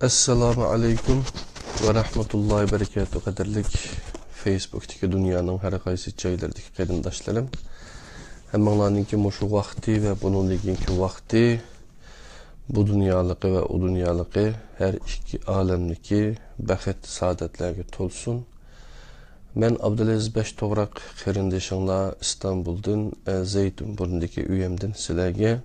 Assalamu alaikum ve rahmetullahi ve berekatuhu kadarlık Facebook'taki dünyanın her kaysi çaylardaki kadındaşlarım. Hemenlarınki muşu vakti ve bunun liginki vakti bu dünyalıqı ve o dünyalıqı her iki alemdeki bəxet saadetlerine tolsun. Ben Abdülaziz Beş Toğrak Kırındeşinla İstanbul'dan Zeytun burundaki üyemden sizlerge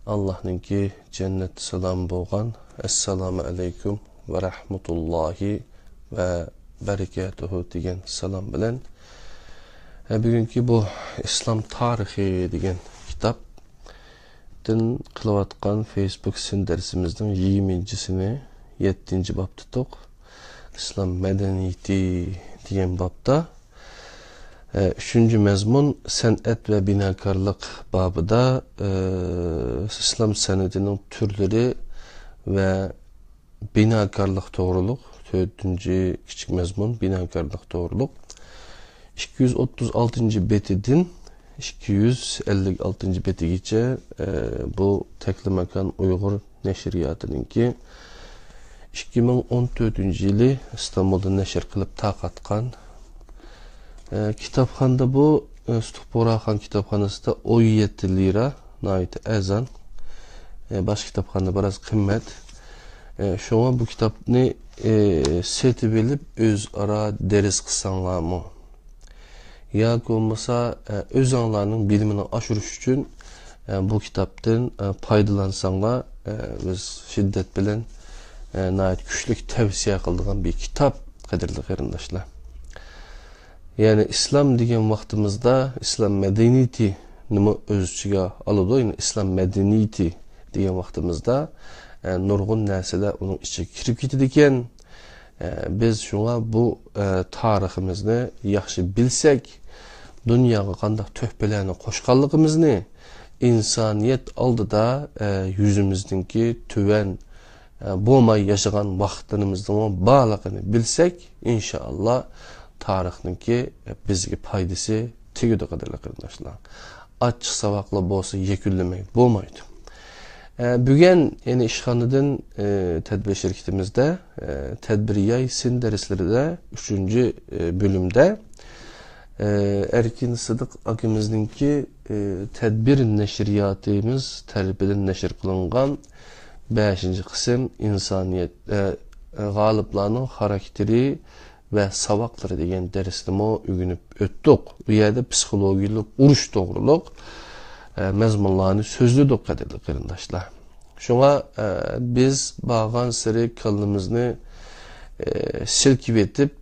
Allah'ınki cennet salam boğan Esselamu aleyküm ve rahmetullahi ve berekatuhu degen salam bilen bugünkü bu İslam tarihi degen kitapdan kılıvatkan Facebook sin dersimizden 20'sini 7. bab tutuk. İslam medeniyeti degen babda 3. mezmun sanat ve binakarlık babıda İslam sanatının türleri ve binakarlık doğruluk 4. küçük mezmun binakarlık doğruluk 236. betidin 256. betigiçe bu Teklimekan Uygur Neşriyatının ki 2014 yılı İstanbul'da neşir kılıp taqatkan kitapxanda bu Stuporaxan kitapxanasında 17 lira nait ezan baş kitapxanda biraz kıymet şuna bu kitapni setip elip öz ara deriz kısanlarmı ya olmasa öz anlarının bilimini aşırış için bu kitaptan paydalansanlar biz şiddet bilen nait güçlük tavsiye kıldığım bir kitap kadirli qarindaşlar. Yani İslam degen vaktimizde İslam medeniyeti nima özçüge alıdı. Yani İslam medeniyeti degen vaktimizde nurgun narsalar onun içine kirip ketadigan. Biz şuna bu tariximizni yaxshi bilsek, dunyoga qanday töhbelerini qo'shganligimizni, insoniyat oldida yuzimizdagi tuvan bo'lmay yashagan vaqtlarimizning ba'ligini bilsek, inshaalloh tarixninki bizga foydasi tegadi qadrli qarindoshlar. Açıq savaqlı bo'lsa yekunlamaydi, bo'lmaydi. Bugün yani işxanadan tedbir şirketimizde tedbiriyay sin derslerinde 3. bölümde Erkin Sıdık akimizdinki tedbir neşriyatımız terbiyeden neşir kılıngan 5. kısım insaniyet galiplarının karakteri ve savakları degen dersini ügünüp öttük. Bu yerde psikologiluk, uruş doğruluk mezmunlarını sözlüdük kadirli qarindaşlar. Şuna biz bağan sırı kalımızını silkip etip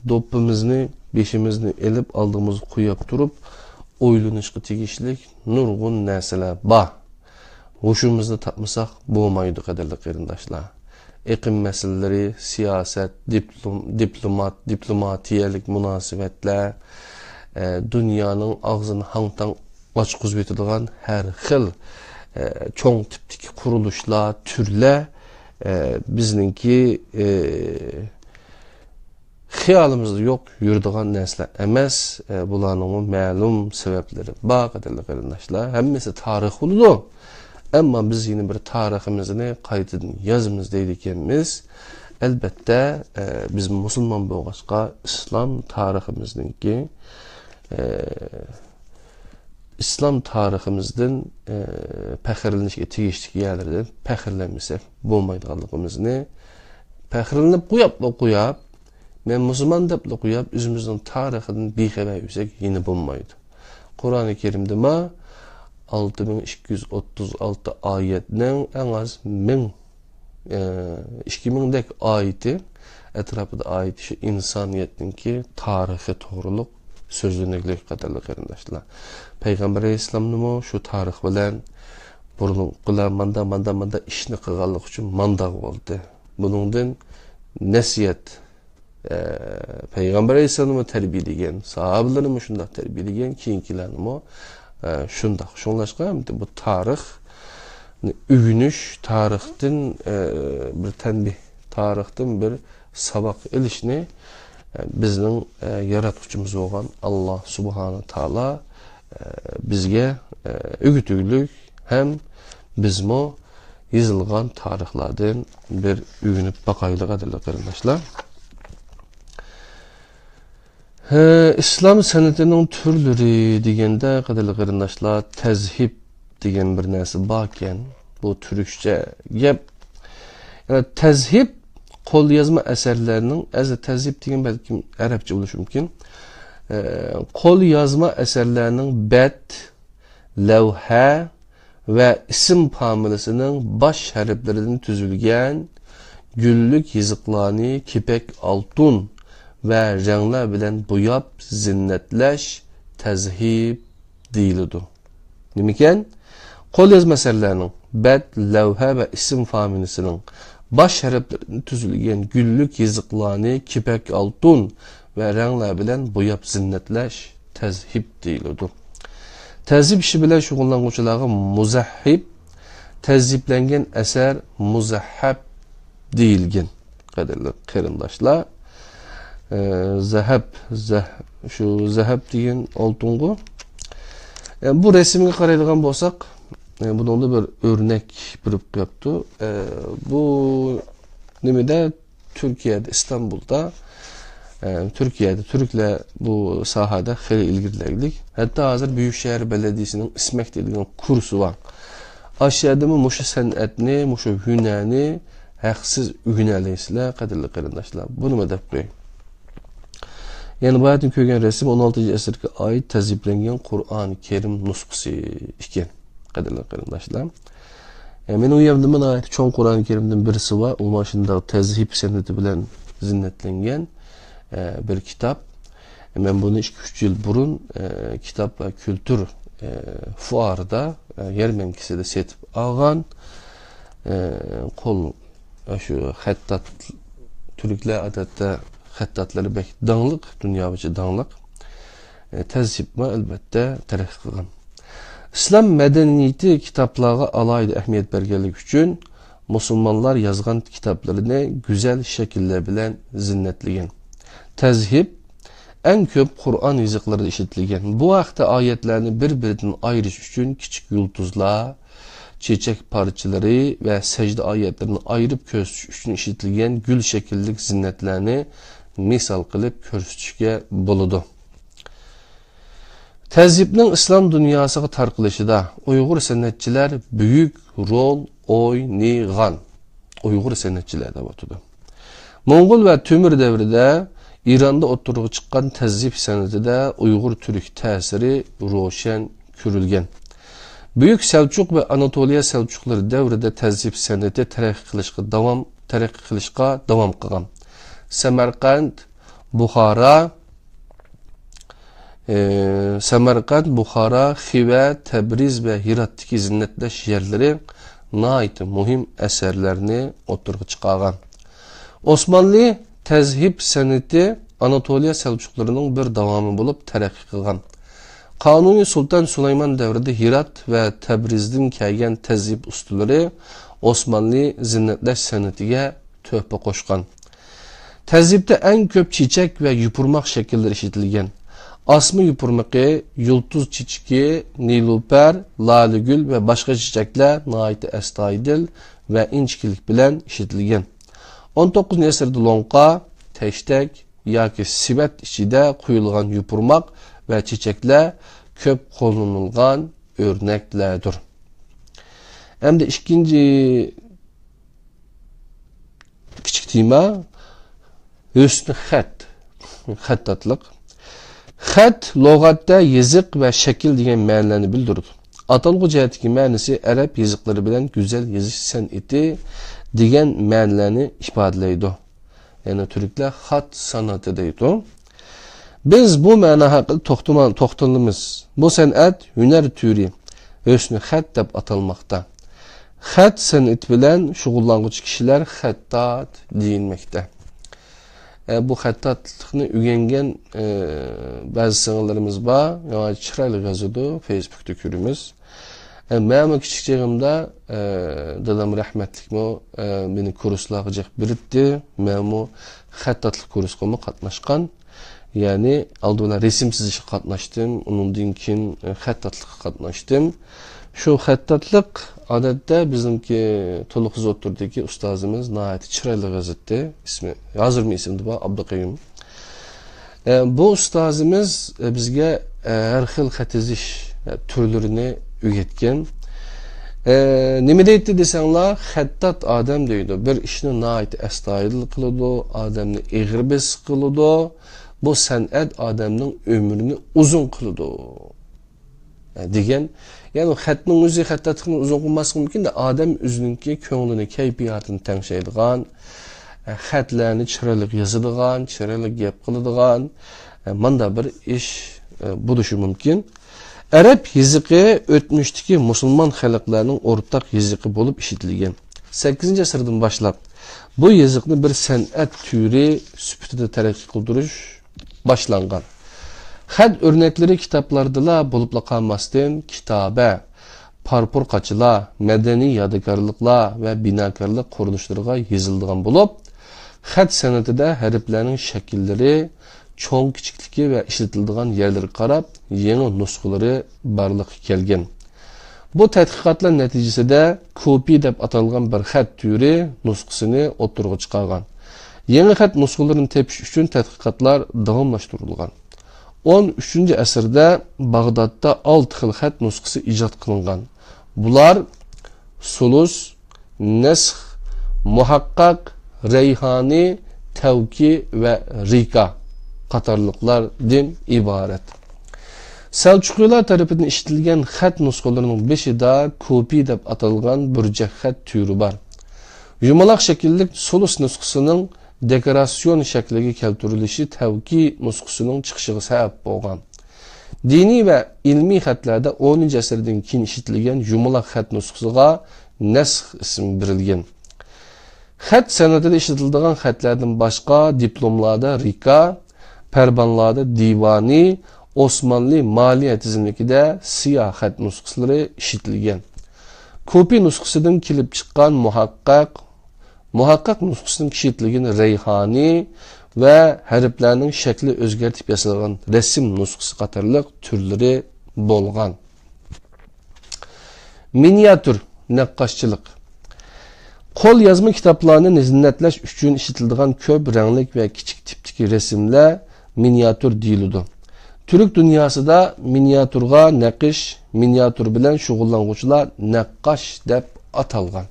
dopumuzni, beşimizni elip aldığımızı kuyap durup oylanışkı tegişlik nurgun narsalar ba. Hoşumuzda tapmasak bo'lmaydi kadirli qarindaşlar. Eqim meseleleri, siyaset, diplomatiyelik münasebetler, dünyanın ağzını hangtan açqız etadigan her xil çoğ tipdeki kuruluşlar, türler bizninki xiyalımızda yok yurdigan narsalar emas. Bularning ma'lum sebepleri bor qadirli qarindoshlar. Hammasi tarix bo'ladi. Ama biz yine bir tariximizni qaytadan yazımız deydikenmiz. Elbette biz Müslüman bo'lg'achqa İslam tariximizningki İslam tariximizden pəxirlənishə tegishli yerlərdən pəxirlənməsək bo'lmaydiganligimizni pəxirlənib qo'yab men Müslüman deb qo'yab o'zimizning tarixidan bexabar yursak yine bo'lmaydi. Qur'oni Karimda 6236 ayetning en az 2000 dek ayeti etrafında ayet şu insaniyetinki tarihi to'g'riliq sözlüneklik qadarli qarindoshlar. Peygamber Aleyhisselam'ın şu tarix bilen burun qılar manda işni qilganlik uchun manda bo'ldi. Buningdan nasiyat Peygamber Aleyhisselam'ı terbiyeleyen, sahabelerimi şundak terbiyeleyen, keyinkilerimi şundak. Şunlaşqa bu tarix ügünüş, tarixtin bir tenbih, tarixtin bir sabak ilişni bizning yaratuvchimiz bo'lgan Allah Subhanahu Taala bizga ügütüglük hem bizmo yazılgan tarixlardan bir ügünüp bakaylık adıyla kardeşler. İslam sanatının türleri degende kadar kardeşler tezhip degen bir narsa barken bu Türkçe gap. Yani tezhip kol yazma eserlerinin tezhip degen belki Arapça oluşu mümkün. Kol yazma eserlerinin bet, levha ve isim pamilisinin baş harflerinden tüzülgen güllük yazıklarını kipek altun ve renkler bilen boyap zinnetleş tezhip değilidir. Demiken kol yazma eserlerinin bet, levha ve isim pamilisinin baş harflerinden tüzülgen güllük yazıklarını kipek altun ve renkler bilen boyap zinnetleş tezhip değilidir. Tezhip işi bilen şugullanğuçylaryga muzahhib, tezhiplengen eser muzahhab deyilgen. Qadirli qarindaşlar. Şu zahab degan oltungu. Bu resimga qaraydigan bolsak, bunun bir örnek bilip qo'yapti. Bu nimede Türkiye'de, İstanbul'da Türkiye'de Türkler bu sahada xeyli ilgililik. Hatta hazır Büyükşehir Belediyesi'nin ismek dediğin kursu var. Aşağıda mı muşu sanatını, muşu hünəni haksız ügünəliysizlər, qadirli qarindaşlar. Bunu mu dep qoyayım? Yani bu ayetini kögen resim 16. əsrə ait tezhiplengen Kur'an-ı Kerim nusxası iken, qadirli qarindaşlar. Men o yemdimin ait çoğun Kur'an-ı Kerim'den birisi var. O başında tezhip seneti bilen zinnetlengen bir kitap. Ben bunu 2-3 yıl burun kitap ve kültür fuarda Yermenkisi'de setip algan kol şu hattat Türkler adette hattatları bek dağlık, dünya içi dağlık tezhip mi elbette terakki kılgan. İslam medeniyeti kitaplara alaydı ehmiyet bergenlik üçün Müslümanlar yazgan kitaplarını güzel şekiller bilen zinnetligen. Tezhip en köp Kur'an yazıkları işitilgen. Bu haqda ayetlerini birbirinden ayrış üçün küçük yıldızlar, çiçek parçaları ve secde ayetlerini ayırıp köstüş üçün işitilgen gül şekillik zinnetlerini misal kılıp köstüşke buludu. Tezhipnin İslam dünyasına tarqılışı da Uygur sanatçılar büyük rol oynayan. Uygur sanatçılar da batıdı. Mongol ve Tümür devrinde İran'da oturuğa çıkan tezhip sanatida Uygur Türk tesiri roşen körülgen. Büyük Selçuk ve Anatoliya Selçukları devrinde tezhip sanatı terakki qilishga davom qilgan. Samarqand, Buxara, Xiva, Tebriz ve Hirat'taki zinnetleş yerleri nait muhim eserlerini oturuğa çıkargan. Osmanlı tezhip sanatı Anatoliya Selçuklarının bir davamı bulup terakki qilgan. Kanuni Sultan Süleyman devrinde Hirat ve Tebriz'den kelgen tezhip ustaları Osmanlı zinnetleş sanatiga töhpe qoşkan. Tezhipte en köp çiçek ve yupurmak şekilleri işitilgen. Asma yupurmakı, yıldız çiçeği, niluper, laligül ve başka çiçekler naiti estaydil ve inçkilik bilen işitilgen. 19. əsrdə lonqa, teştek yoki sibet içinde kuyulgan yupurmak ve çiçekler köp kullanılgan örneklerdir. Hem de ikinci küçük tema hüsnü hattatlık. Xat lügatda yazık ve şekil degan ma'nolarni bildirir. Atalgı cihetdeki ma'nosi Arap yazıkları bilen güzel yazış san'ati degan ma'nolarni ifodalaydi. Yani Türkler xat san'ati deydi. Biz bu ma'no haqida to'xtalamiz. Bu san'at hunar türü husnü xat deb atalmoqda. Xat san'ati bilen shug'ullanuvchi kishilar xattat deyilmoqda. Bu xattatlikni o'rgangan ba'zi singillarimiz bor. Yani chiroyli yozadi, Facebookda ko'ramiz. Men kichik chig'imda dadam rahmatlikmi meni kurslarga biribdi. Men bu xattatlik kursiga qatnashgan. Yani aldığına resim çizişe katlaştım. Onundan keyin xattatlıkka katlaştım. Şu xattatlık odatda bizimki to'liq o'tirdiki ustozimiz nihoyat chiroyli yozibdi. Ismi yozirmi ismdi bu Abduqayyum. Bu ustozimiz bizga har xil xat yozish turlarini o'rgatgan. Nima deydi desanglar, xattat odam deydi. Bir ishni nihoyat astoydil qiladi, odamni eg'ir bes qiladi. Bu san'at odamning umrini uzun qiladi. Degan, ya'ni xatning o'zi xattatlikni uzun qilmasligi mumkin-da, odam o'zininki ko'nglini, kayfiyatini tanishadigan, xatlarni chiroyli yozadigan, chiroyli gap qiladigan, manda bir ish bo'lishi mumkin. Arab yoziqi o'tmishdagi musulmon xalqlarning o'rtaq yoziqi bo'lib ishlatilgan. 8-asrdan boshlab bu yoziqni bir san'at turi sifatida taraqqiy qildirish boshlangan. Xat o'rnaklari kitoblarda bo'lib qolmasdan kitoba, parpurqachilar, madaniy yodgorliklar va binokorlik qurilishlariga yozilgan bo'lib, xat san'atida harflarning shakllari, cho'ng kichikligi va ishlatiladigan yerlarga qarab yangi nusxalari barliqqa kelgan. Bu tadqiqotlar natijasida kopi deb atalgan bir xat turi nusxasini o'tirg'i chiqargan. Yangi xat nusxalarini tepish uchun tadqiqotlar davomlashtirilgan. 13-asrda Bag'dodda 6 xil xat nusxasi ijod qilingan. Bular sulus, nasx, muhaqqaq, rayhoni, tavki va rika qatorliqlardan iborat. Selçuklular tarafidan ishlatilgan xat nusxalarining beshida kopi deb atalgan burjak xat turi bor. Yumaloq shaklli sulus nusxasining dekoratsion shakliga keltirilishi tavki nusxasining chiqishiga sabab bo'lgan. Diniy va ilmiy xatlarda 10-asrdan keyin ishlatilgan yumaloq xat nusxasiga nasx ismi berilgan. Xat san'atida ishlatiladigan xatlardan boshqa diplomlarda rika, perbanlarda divani, Osmanlı maliye tizimlikida siyah xat nusxalari ishlatilgan. Kopi nusxasidan kelib chiqqan muhaqqaq nusxasining ishlatilgan rayhoni va harflarning shakli o'zgartib yasalgan rasm nusxasi qatorliq turlari bo'lgan. Miniatyur naqqashchilik. Qo'l yozma kitoblarni zinnatlash uchun ishlatiladigan ko'p ranglik va kichik tipdagi rasmlar miniatyur deyiladi. Türk dünyasida miniaturga naqish, miniatur bilan shug'ullanuvchilar naqqash deb atalgan.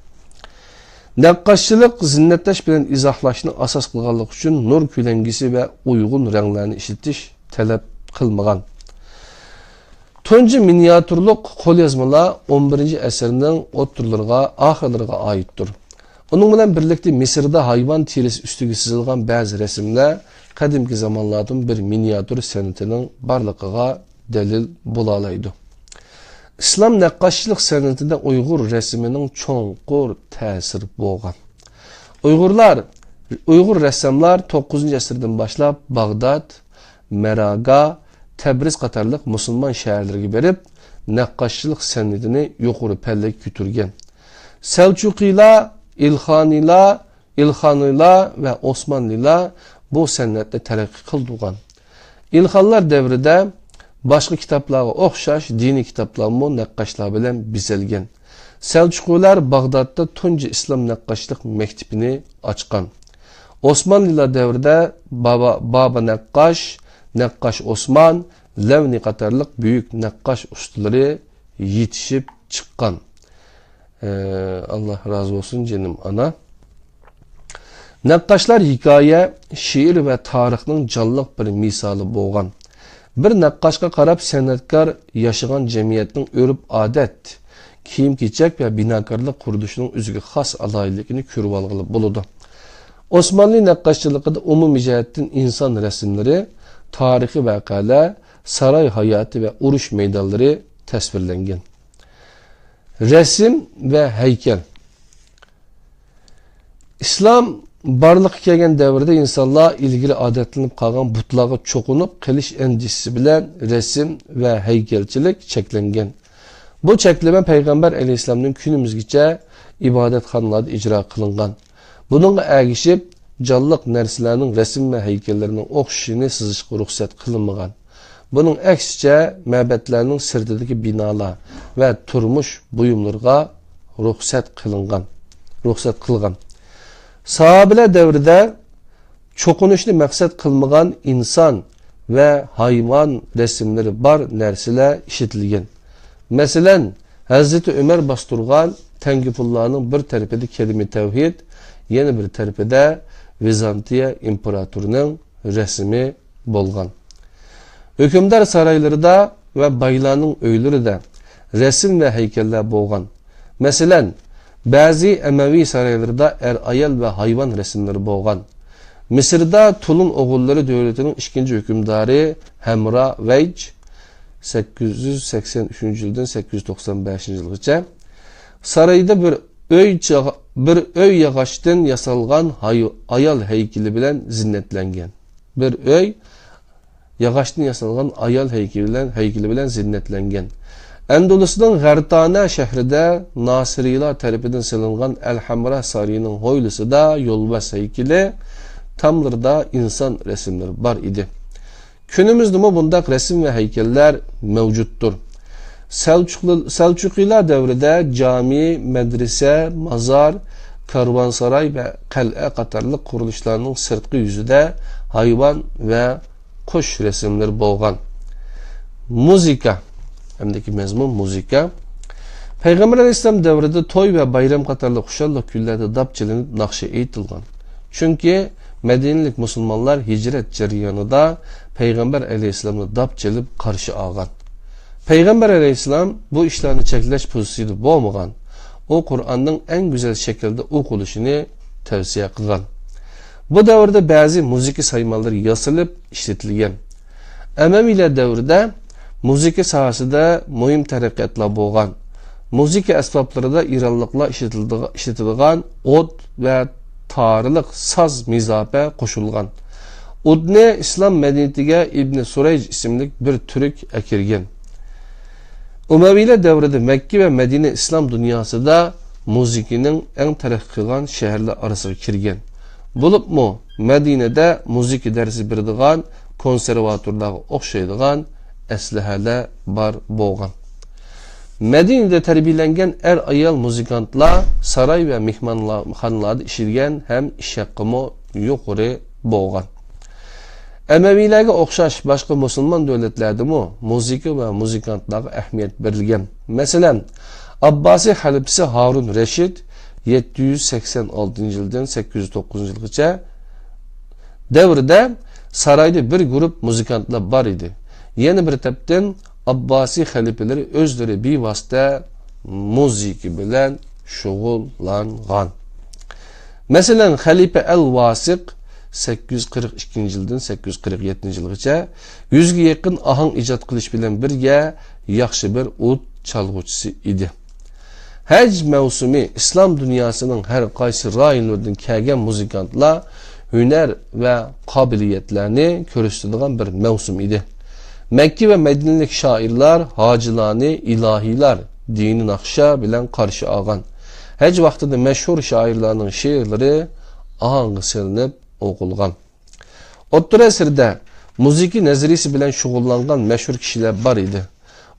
Naqqashchilik zinnatlash bilan izohlashni asos qilganlik uchun nur ko'langisi va uyg'un ranglarni ishlatish talab qilmagan. Tunji miniaturlik qo'lyozmalar 11-asrning o'rtalariga, oxirlariga oiddir. Onun bilan birlikda Misrda hayvon terisi ustiga chizilgan ba'zi rasmlar qadimki zamonlardan bir miniatur san'atining borligiga dalil bo'la oladi. İslam naqqashchilik san'atida Uyg'ur rasmining cho'nqur ta'siri bo'lgan. Uyg'ur rassamlar 9-asrdan boshlab Bag'dod, Maraga, Tabriz qatorliq musulmon shaharlarga berib, naqqashchilik san'atini yuqori pallaga ko'targan. Selçuklular, İlxanilar ve Osmanlılar bu san'atni taraqqiy qildirgan. İlxonlar davrida boshqa kitoblarga o'xshash diniy kitoblarmi naqqashlar bilan bezalgan. Selçuklular Bag'dodda tunji islom naqqashlik maktabini ochgan. Osmanlılar davrida Baba Naqqash Osman, Levni qatorliq buyuk naqqash ustalari yetishib chiqqan. Allah razı olsun canım ana. Naqqashlar hikoya, she'r va tarixning jonliq bir misoli bo'lgan. Bir naqqashga qarab san'atkor yashagan jamiyatning urf-odat, kiyim-kechak va binokorlik qurilishining o'ziga xos aloyidligini ko'rib olg'ili bo'ladi. Osmanlı naqqashchiligida umumiy jihatdan inson rasmlari, tarixiy voqealar, saroy hayoti va urush maydonlari tasvirlangan. Resim ve heykel. İslam barlıqqa kelgan davrda insonlar ilgili odatlanib qolgan butlarga cho'qinib qilish endişesi bilan resim ve heykelchilik cheklangan. Bu cheklama payg'ambar alayhissalomning kunimizgacha ibodatxonalarda ijro qilingan. Buningga ergishib jonliq narsalarning rasm ve heykellarining o'xshashini sızışqa ruxsat qilinmagan. Bunun aksicha mabadlarning sirtidagi binolar ve turmush buyumlarga ruxsat qilgan. Sahabeler devrida çoqunishni maqsad qilmagan inson ve hayvan resimleri bar narsalar ishlatilgan. Masalan, Hazreti Ömer bastırgan tengi pullarının bir tarafida kelime tevhid, yana bir tarafida Vizantiya imparatorunun resmi bolgan. Hükümdar saraylarida ve baylarının öylerida resim ve heykeller bolgan. Masalan, bazı Emevi saraylarida ayal ve hayvan resimleri bolgan. Mısır'da Tulun oğulları devletinin ikinci hükümdarı Hemra Veyc 883 yıldan 895 yılgacha sarayda bir öy yağaçtan yasalgan ayal heykeli bilen zinnetlengen. Bir öy yağaçtan yasalgan ayal heykeli bilen zinnetlengen. Endolus'un Gərtana şehrinde Nasiriler tarafından salıngan El-Hamra sarayının hoylusu da yolbas heykeli, tamlarda insan resimleri var idi. Günümüzde mi bundak resim ve heykeller mevcuttur. Selçuklular devrinde cami, medrese, mazar, karvansaray ve kal'e katarlık kuruluşlarının sırtkı yüzüde hayvan ve kuş resimleri bolgan. Muzika, hemdeki mezmun muzika. Peygamber Aleyhisselam devrinde toy ve bayram katarlık kuşallık güllerde dapçelenip nakşe eğitilgan. Çünkü Medinelik Müslümanlar hicret ceryanında Peygamber Aleyhisselam'ı dap celip karşı ağan. Peygamber Aleyhisselam bu işlerini çekileş pozisyonu boğmagan. O Kur'an'ın en güzel şekilde okuluşunu tavsiye kılgan. Bu devirde bazı müziki saymaları yazılıp işletilgen. Emeviler devrinde müziki sahasında mühim terekkatla boğan. Müziki esbapları da İranlıkla işletilgen od ve tarılık saz mizabe koşulgan. Udne İslam medeniyetiga İbn Sureyc isimli bir Türk ekirgen. Umaviler devrede Mekke ve Medine İslam dünyasında müzikinin en terakkigan şehirler arasına kirgen. Bulup mu Medine'de müzik dersi birdigan konservatörlere okşaydigan eslihalar bar boğan. Medine'de terbiyelengen ayal muzikantlar saray ve mihmanxanalarda işirgen hem iş hakkımı yukarı boğan. Emevilerge okşaş başka Müslüman devletlerde mi müziki ve muzikantlara ehmiyet verilgen. Mesela Abbasi halifesi Harun Reşid 786 yıldan 809 yılgacha devrde sarayda bir grup muzikantlar var idi. Yeni bir tepten Abbasi halifeleri özleri bir vasıta müziki bilen şugullangan. Mesela Halife El-Vasik 842 yıldan 847 yılgacha 100'ge yakın ahang icad qilish bilan birga yaxshi bir ud çalg'uvchisi idi. Hac mevsimi İslam dünyasının her qaysi rayonlaridan kelgan muzikantlar hüner ve kabiliyetlerini ko'rsatadigan bir mevsim idi. Mekke ve Medinelik şairler, hacilani, ilahiler dini nakşa bilen karşı ağan. Hac vaxtida meşhur şairlerinin şiirleri ahangı silinip okulgan. O'rta asrda muziki nazarisi bilen şugullangan meşhur kişiler var idi.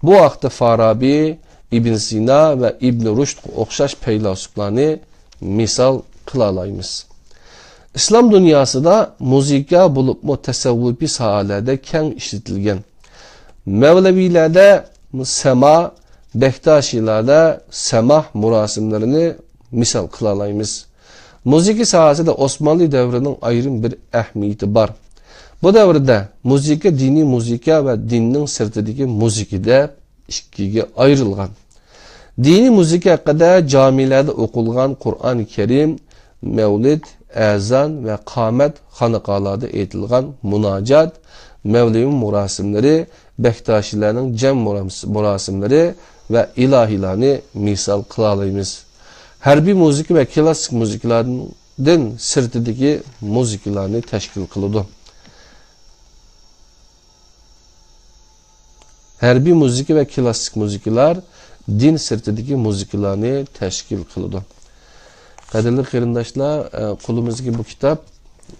Bu vaqtda Farabi, İbn Sina ve İbn Rushd okşaş peylasuflarını misal kılalayımız. İslam dünyasında muzika bulup mu tasavvufi sahalerde keng işletilgen. Mevlevilerde sema, Bektaşilerde semah murasimlerini misal kılalayımız. Müzik sahasında Osmanlı devrinin ayrım bir ehmiyeti var. Bu devrde müzika dini müzika ve dinin sırtındaki müzikide ikiye ayrılgan. Dini müzika kadar camilerde okulgan Kur'an-ı Kerim, mevlid, ezan ve kâmet hanıkalarda eğitilgan münacat, Mevlevi murasimleri, Bektaşilerin cem murasimleri ve ilahilerini misal kılalayımız. Harbi müzik ve klasik müziklerden sırtındaki müziklerini teşkil kılıdı. Harbi müzik ve klasik müzikler din sırtındaki müziklerini teşkil kılıdı. Kadirli kıyırdaşlar, kolumuzdaki bu kitap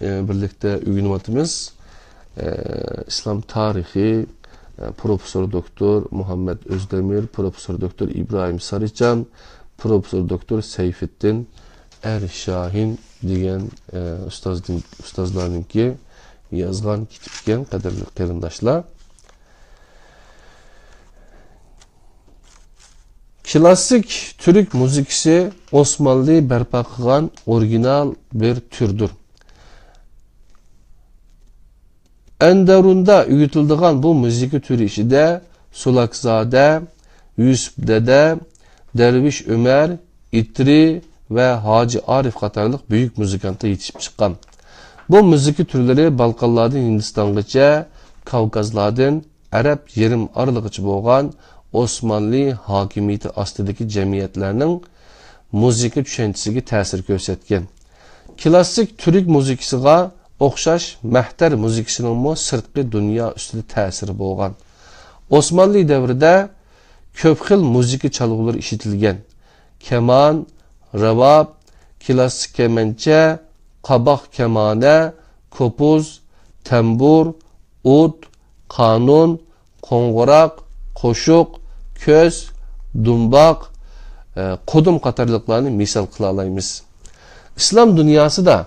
birlikte öğrenimimiz İslam tarihi Profesör Doktor Muhammed Özdemir, Profesör Doktor İbrahim Sarıcan, Profesör Doktor Seyfettin Ershahin degan ustozlarninki yozgan kitib ekan, qadrli qarindoshlar. Klassik Türk muzikisi Osmanlı berpa qilgan original bir türdür. Enderun'da üyütüldüğün bu müzik türü içinde Sulakzade, Yusuf Dede, Derviş Ömer, İtri ve Hacı Arif katarlık büyük müzikanta yetişip çıkan. Bu müzik türleri Balkanlardan Hindistangacha, Kavkazlardan Arap yerim aralığıcı bo'lgan Osmanlı hakimiyeti astidagi cemiyetlerinin müzik düşüncesiga ta'sir ko'rsatgan. Klassik Türk muzikasiga o'xshash mahtar muzikasining sirtqi dunyo ustida ta'siri bo'lgan. Osmanlı davrida ko'p xil muzika chalg'ulari ishlatilgan. Keman, ravob, klassik kemancha, qaboq kemane, kopuz, tambur, ud, qanun, qo'ng'iroq, qo'shiq, köz, dumbaq, qudum qatorliqlarni misol qila olamiz. İslam dünyasida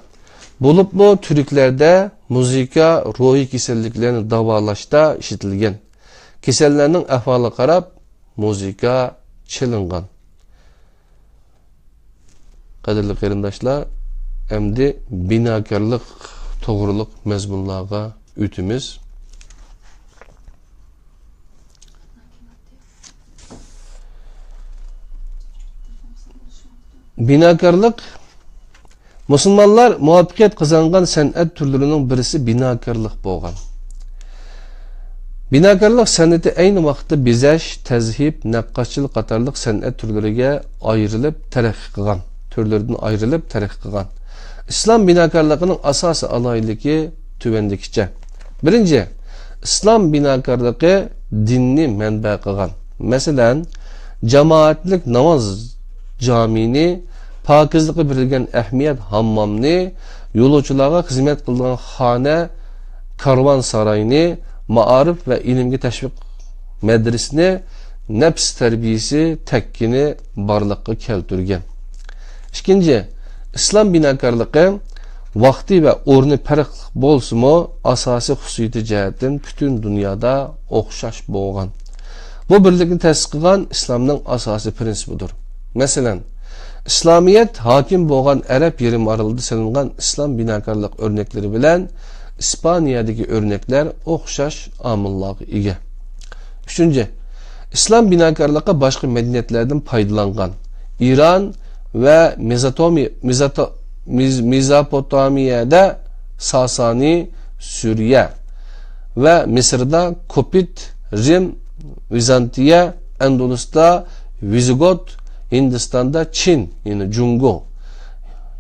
bo'libmi Türklerde muzika ruhiy kasalliklarni davolashda ishlatilgan. Kasallarning ahvoliga qarab muzika chilingan. Qadrli qarindoshlar, endi binokarlik to'g'riliq mazmunlarga o'timiz. Binokarlik Müslümanlar muvaffaqiyat qozongan san'at turlarining birisi binokarlik bo'lgan. Binokarlik san'ati ayni vaqtda bezash, tazhib, naqqoshchilik qatorliq san'at turlariga ayrilib taraqqiy qilgan. Turlardan ayrilib taraqqiy qilgan. İslam binokarligining asosiy aloyligi tuvandikicha. Birinchi, islom binokarligi dinni manba qilgan. Masalan, jamoatlik namoz jamini, pakizlikqa berilgan ahamiyat hammomni, yo'lovchilarga xizmat qilgan xona, karvon saroyini, ma'arif va ilmga tashviq madrasasini, nafs tarbiyasi takkini borliqqa keltirgan. Ikkinchi, islom binokarligi vaqti va o'rni farq bo'lsa-mu, asosiy xususiyati jihatdan butun dunyoda o'xshash bo'lgan. Bu birlikni ta'sis qilgan islomning asosiy prinsipidir. Masalan, İslamiyet hakim bo'lgan Arab yerim aralida silingan islom binokarlik o'rnaklari bilan İspaniyadagi o'rnaklar o'xshash omillarga ega. Uchinchi, islom binokarligi boshqa madaniyatlardan foydalangan. İran va Mezopotamiyada Sasani, Suriya va Misrda Kopit, Rim, Vizantiya, Andalusda Vizigot, Hindistan'da Çin, yani Jungo,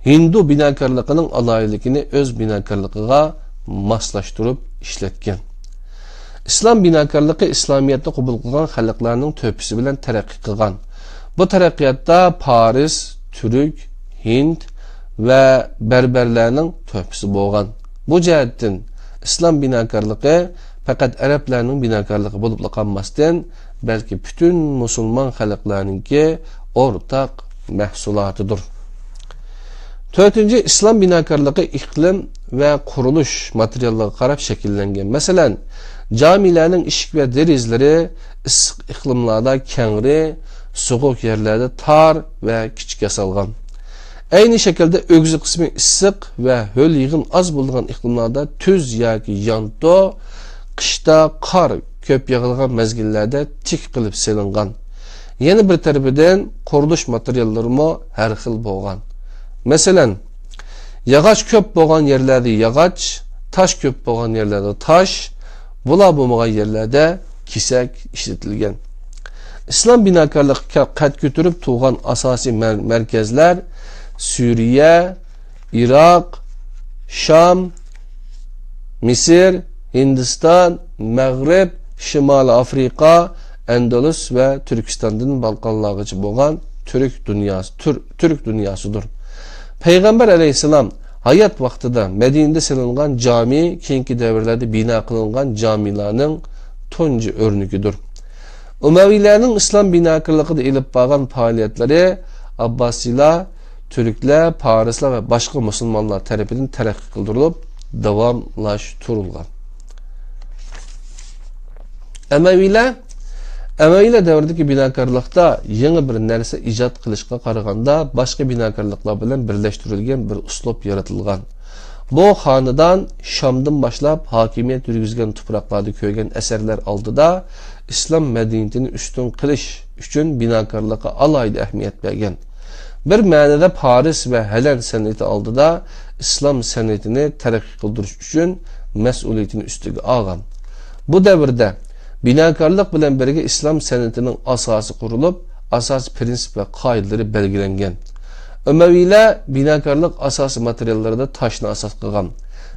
Hindu binokarligining aloyligini o'z binokarligiga moslashtirib ishlatgan. İslam binokarligi İslamiyatni qabul qilgan xalqlarning to'pisi bilan taraqqiy qilgan. Bu taraqqiyotda Paris, Türk, Hind va Berberlarning to'pisi bo'lgan. Bu jihatdan islom binokarligi faqat arablarning binokarligi bo'lib qolmasdan, balki bütün musulmon xalqlarninki ortak mahsulatıdır. Dördüncü, İslam binokarligi iklim ve kuruluş materyallarına qarab şekillengen. Mesela camilerinin eshik ve derizleri issiq iklimlarda kengri, soğuk yerlerde tar ve küçük yasalgan. Aynı şekilde ögzü kısmı issiq ve höl yığın az bulduğun iklimlarda tüz yoki yanto, qishda qar köp yağılgan mezgillerde tik qilib selingan. Yeni bir tarafından quruluş materyalları mı her xil bo'lgan. Mesela yağaç köp bo'lgan yerlerde yağaç, taş köp bo'lgan yerlerde taş, bular bo'lmagan yerlerde kisak ishlatilgan. İslam binokarligi qad ko'tarib tug'an asosiy merkezler Suriye, Irak, Şam, Misir, Hindistan, Maghrib, Şimali Afrika, Endülüs ve Türkistan'dan Balkanlargacha bo'lgan Türk dünyasıdır. Peygamber aleyhisselam hayat vaqtida Medine'de silingan cami, keyingi davrlarda bina qilingan camilarning tunji o'rnigidir. Umayyalarning islom binokarligida ilib borgan faoliyatlari Abbasiler, Türkler, Parisler ve başka Müslümanlar tarafından terakki kıldırılıp davamlaştırılgan. Emeviler devrideki binakarlıkta yeni bir nerse icat kılışka karaganda başka binakarlıklar bilen birleştirilgen bir uslop yaratılgan. Bu hanedan Şam'dan başlap hakimiyet yürgüzgen topraklarda köygen eserler aldı da İslam medeniyetini üstün kılış üçün binakarlığa alaydı ehmiyet bergen. Bir manada Paris ve Helen seneti aldı da İslam senetini terakki kıldırış üçün mesuliyetini üstüge algan. Bu devirde binakarlık bilen birge İslam senetinin asası kurulup asas prensip ve kaideleri belgilengen. Ömeviler binakarlık asası materyalları da taşını asas kılgan.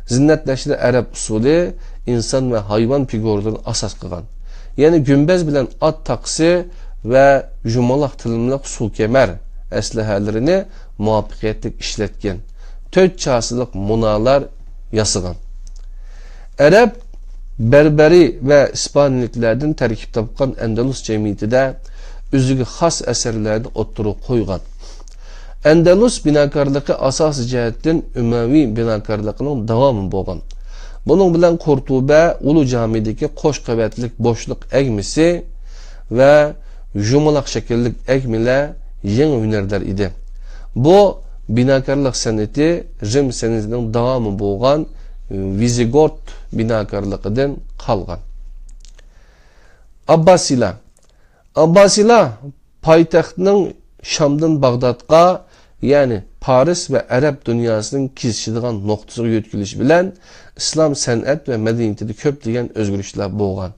Zinnetleşti Arap usulü insan ve hayvan figürlerini asas kılgan. Yani gümbez bilen at taksi ve jumalak tılımlıq sul kemer eslehelerini muvaffakiyetlik işletken. 4 çasılık munalar yasıgan. Arap, Berberi ve İspaniliklerden terkip tapkan Endalus cemiyeti de üzüge has eserlerde oturup koygan. Endalus binakarlığı asası cihetten Ümevi binakarlığının devamı boğan. Bunun bilen Kurtube Ulu Cami'deki koş kavetlik boşluk egmisi ve jumalak şekillik egmile yeni hünerler idi. Bu binakarlık seneti Rim senetinin devamı boğan Vizigot binakarlığından kalgan. Abbasiler paytaxtının Şam'dan Bağdat'a yani Paris ve Arap dünyasının kesişidiğen noktası yetkiliş bilen İslam sanat ve medeniyetinde köplegen özgürlükler boğan.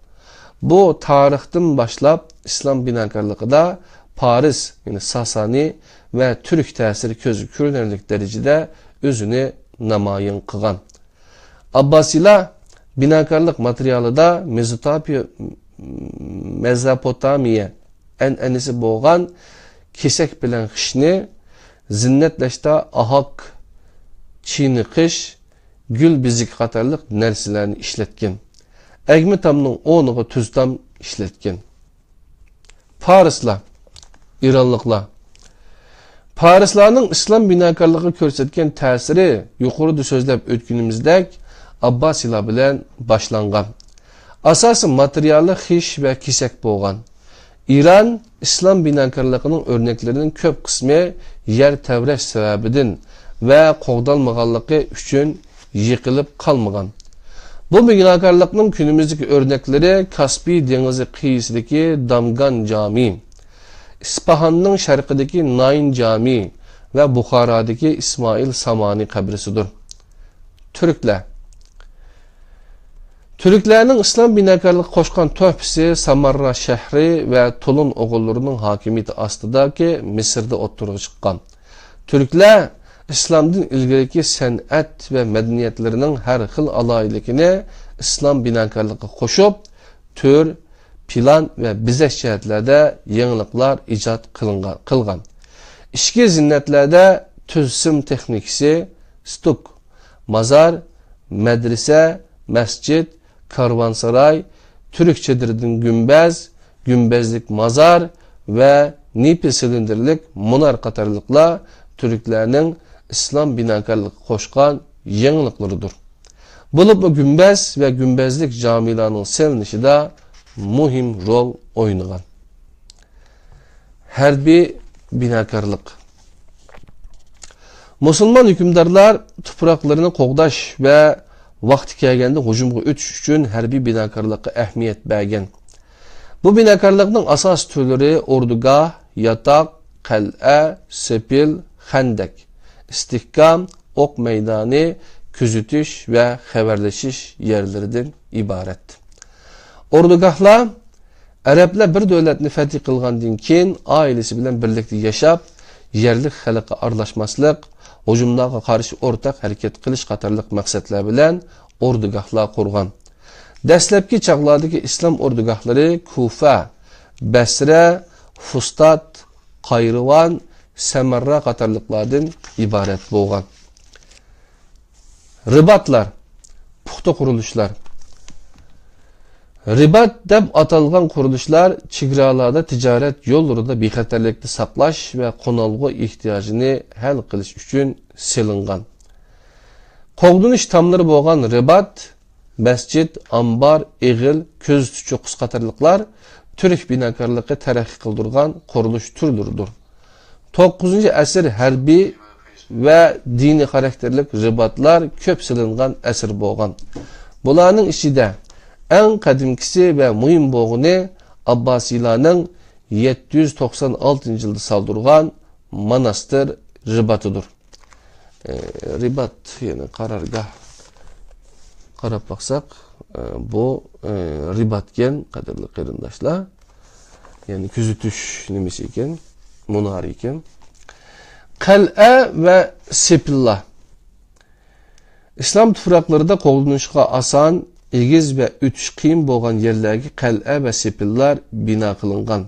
Bu tarihten başlap İslam binakarlığı da Paris yani Sasani ve Türk tesiri közü kürnerlik derecede özünü namayın kıgan. Abbasiler binakarlık materyali da Mezopotamiye enisi boğan kesek bilen kışını zinnetleşte ahak, çiğni kış, gül bizik katarlık nersilerini işletken. Egmi tamının onuğu tüzdam işletken. Parisler, İranlıklar. Parislerin İslam binakarlığı körsetken tesiri yukarıda sözlep ötkünümüzdek Abbasiler bilen başlangan. Asası materyali hiş ve kisek boğan. İran, İslam binakarlığının örneklerinin köp kısmı yer tevreş sebebidin ve qoğdalmağanlığı üçün yıkılıp kalmağan. Bu binakarlığının günümüzdeki örnekleri Kaspi Denizi kıyısındaki Damgan Camii, İspahan'ın şarkıdaki Nain Camii ve Bukhara'daki İsmail Samani kabrisidir. Türklerinin İslam binakarlığı koşkan töhpisi Samarra şehri ve Tulun oğullarının hakimiyeti astıdaki Mısır'da oturuğa çıkan. Türkler İslam'dan ilgiriki sanat ve medeniyetlerinin her xil alaylıkini İslam binakarlığı koşup tür, plan ve bizeş cihetlerde yenilikler icat kılgan. İşki zinnetlerde tüzsim teknikisi, stuk, mazar, medrese, mescid, karvansaray, Türkçedir'in gümbez, gümbezlik mazar ve nipi silindirlik munar katarlıkla Türklerinin İslam binakarlığı koşkan yeniliklarıdır. Bu gümbez ve gümbezlik camilerinin selinişi de muhim rol oynayan. Herbi binakarlık. Müslüman hükümdarlar topraklarını qoğdaş ve vakti kelgende hücumga ötüş üçün hərbi binakarlığa əhmiyyət bergen. Bu binakarlığın asas türleri ordugah, yatak, qal'a, sepil, xəndək, istihkam, ok meydanı, küzütüş ve haberleşiş yerlerinden ibaret. Ordugahlar Araplar bir devletni fəthi qılğandan keyin ailesi bilen birlikte yaşap, yerlik xalqqa arlaşmaslık, hücumlarga karşı ortak hareket kılış qatarlıq maqsadlar bilen ordugahlar qurgan. Dastlabki çağlardaki İslam ordugahları Kufa, Basra, Fustat, Qayrivan, Samarra qatarlıqlardan ibaret bolgan. Ribatlar, puxta quruluşlar. Ribat deb atalgan qurilishlar chegaralarda tijorat yo'llarida bexatarlikni saqlash va qo'nalg'u ehtiyojini hal qilish uchun selingan. Qo'g'dinish tamlari bo'lgan ribat, masjid, ambar, eg'il, ko'z tuchuq qatorliqlar turk binokorligi taraqqiy qildirgan qurilish turlaridir. 9-asr harbiy va diniy xarakterlik ribatlar ko'p silingan asr bo'lgan. Bularning ichida eng qadimkisi va muhim bo'lgani Abbasiylarning 796-yilda saldirgan monastir ribatidir. Ribat yani qarorgoh qarab baksak bu ribatken qadrli qarindoshlar, yani kuzatish nimasi ekan, munari ekan. Qal'a va sepillah. İslam tuproqlarida qo'llanishga oson, egiz va o'tish qiyin bo'lgan yerlarga qal'a va sepillar bino qilingan.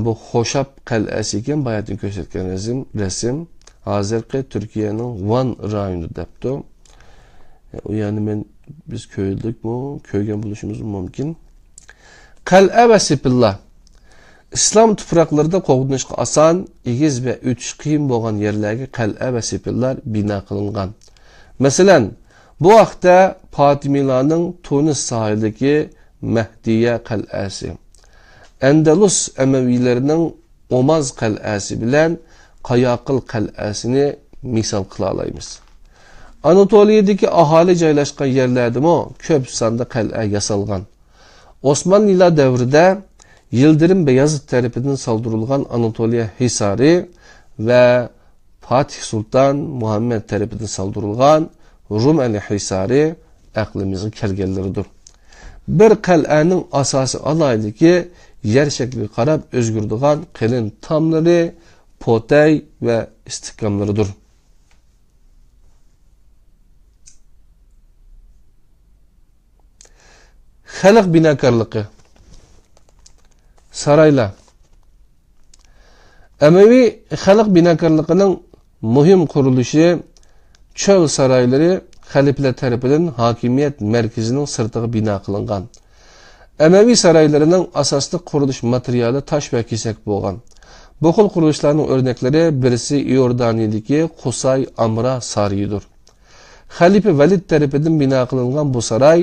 Bu Xo'shab qal'asi ekan, bayatdan ko'rsatgan rasm hozirgi Turkiyaning Van rayonida debdi. O yani biz köydükmü, köygen buluşumuz mümkün. Qal'a ve sepillah. İslam tuproqlarida qo'g'dinishga oson, egiz ve o'tish qiyin bo'lgan yerlarga qal'a ve sepillar bino qilingan. Masalan, bu vaqtda Fatimiylarning Tunis sohilidagi Mahdiya qal'asi, Andalus Amaviylarining Omaz qal'asi bilan Qayaqil qal'asini misol qila olamiz. Anatoliyadagi aholi joylashgan yerlardami ko'p sonda qal'a yasalgan. Osmanlılar davrida Yıldırım Beyazıt tarafidan saldirilgan Anatoliya Hisari ve Fatih Sultan Muhammed tarafidan saldirilgan Rumeli Hisari aqlimizga kelganlaridir. Bir qal'aning asosi alaydiki yer shakliga qarab o'zgaradigan qalin tomlari, potay ve istihkomlaridir. Xalq binokorligi. Saraylar. Emevi xalq binokorligining muhim qurilishi cho'l saraylari xaliflar tarafidan hokimiyat markazining sirtiga bino qilingan. Emevi saraylarining asosli qurilish materiali tosh va kesak bo'lgan. Bu xil qurilishlarning o'rnaklari birisi Iordaniyadagi Qusay Amra sarayidir. Xalifa Valid tarafidan bino qilingan bu saray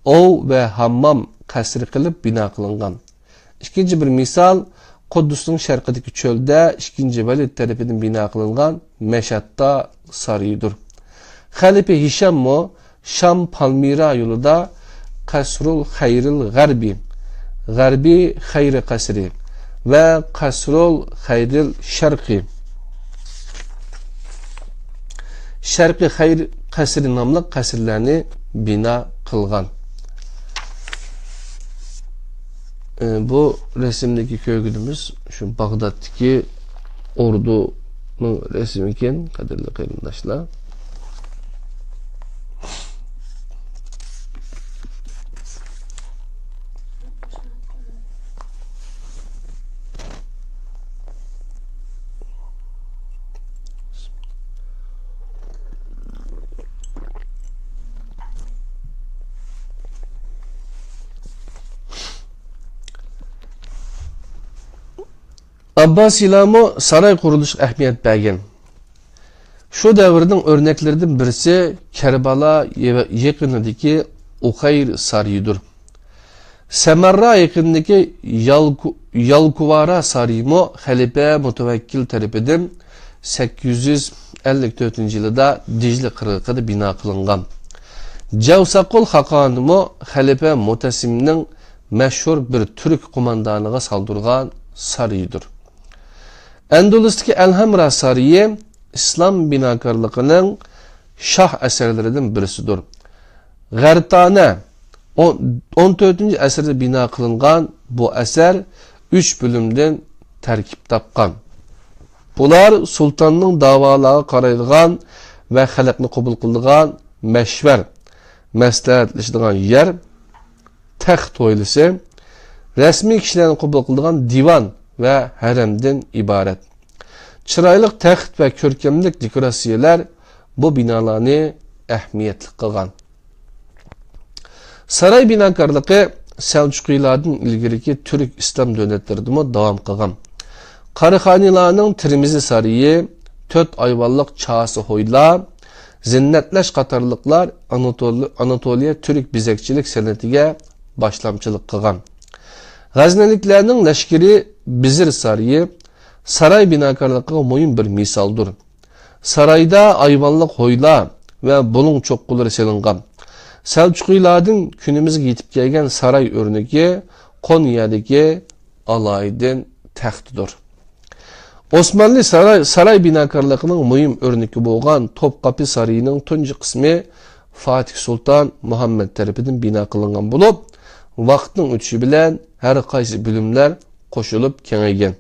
ov ve hammam qasri qilib bino qilingan. İkinci bir misal Quddusning sharqidagi cho'lda 2. Valid tarafidan bino qilingan Meshatta sarayidir. Xalifa Hishammo Sham Palmira yo'lida Qasrul Xayril G'arbi Xayri qasri ve Qasrul Xayril Sharqi Xayr qasri nomli qasrlarni bino qilgan. Bu resimdeki köygünümüz şu Bağdat'taki ordunun resmi iken kadirli qarindoshlar. Abbasiylarmi saray qurilishi ahamiyat bergan. Shu davrning o'rnaklaridan birisi Karbala yaqinidagi Uqayr sarayidir. Samarra yaqinidagi Yalkuvara sarayimi xalifa Mutawakkil tarafidan 854-yilda Dijli qirg'og'ida bino qilingan. Javsaqul Xaqonimi xalifa Mutasimning mashhur bir turk qo'mondoniga saldirgan sarayidir. Andalus'taki Elhamra Sarayı İslam binokorligining shoh asarlaridan birisidir. G'artana 14-asrda bino qilingan bu asar 3 bo'limdan tarkib topgan. Bular sultanning da'volariga qaraydigan va xalqni qabul qiladigan mashvar, maslahatlashadigan yer, taxt o'ylisi, rasmiy kishilarni qabul qiladigan divan ve haremden ibaret. Çıraylık taxt ve körkemlik dekorasyonlar bu binalarni ahamiyatli qilgan. Saray binakarlığı Selçuklulardan ilgiriki Türk İslam devletlerinde devam kılgan. Karıxanilarning Tirmizi sarayı, 4 ayvallık çağısı hoyla, zinnetleş qatarlıqlar Anatoliya Türk bizekçilik sanatiga başlamçılık kılgan. G'aznaliklarning lashkari Bizir sarayı, saray binakarlığı muhim bir misaldır. Sarayda ayvallık hoyla ve bulun çoqqulları selingan. Selçuklulardan günümüzge yetip kelgan saray örnegi Konya'daki Alaydin taxtidir. Osmanlı saray binakarlığının muhim örneki bolgan Topkapı Sarayı'nın tunji qismi Fatih Sultan Muhammed tarafidan bina kılıngan bulup, vaqtning o'tishi bilan har qaysi bölümler qo'shilib kengaygan.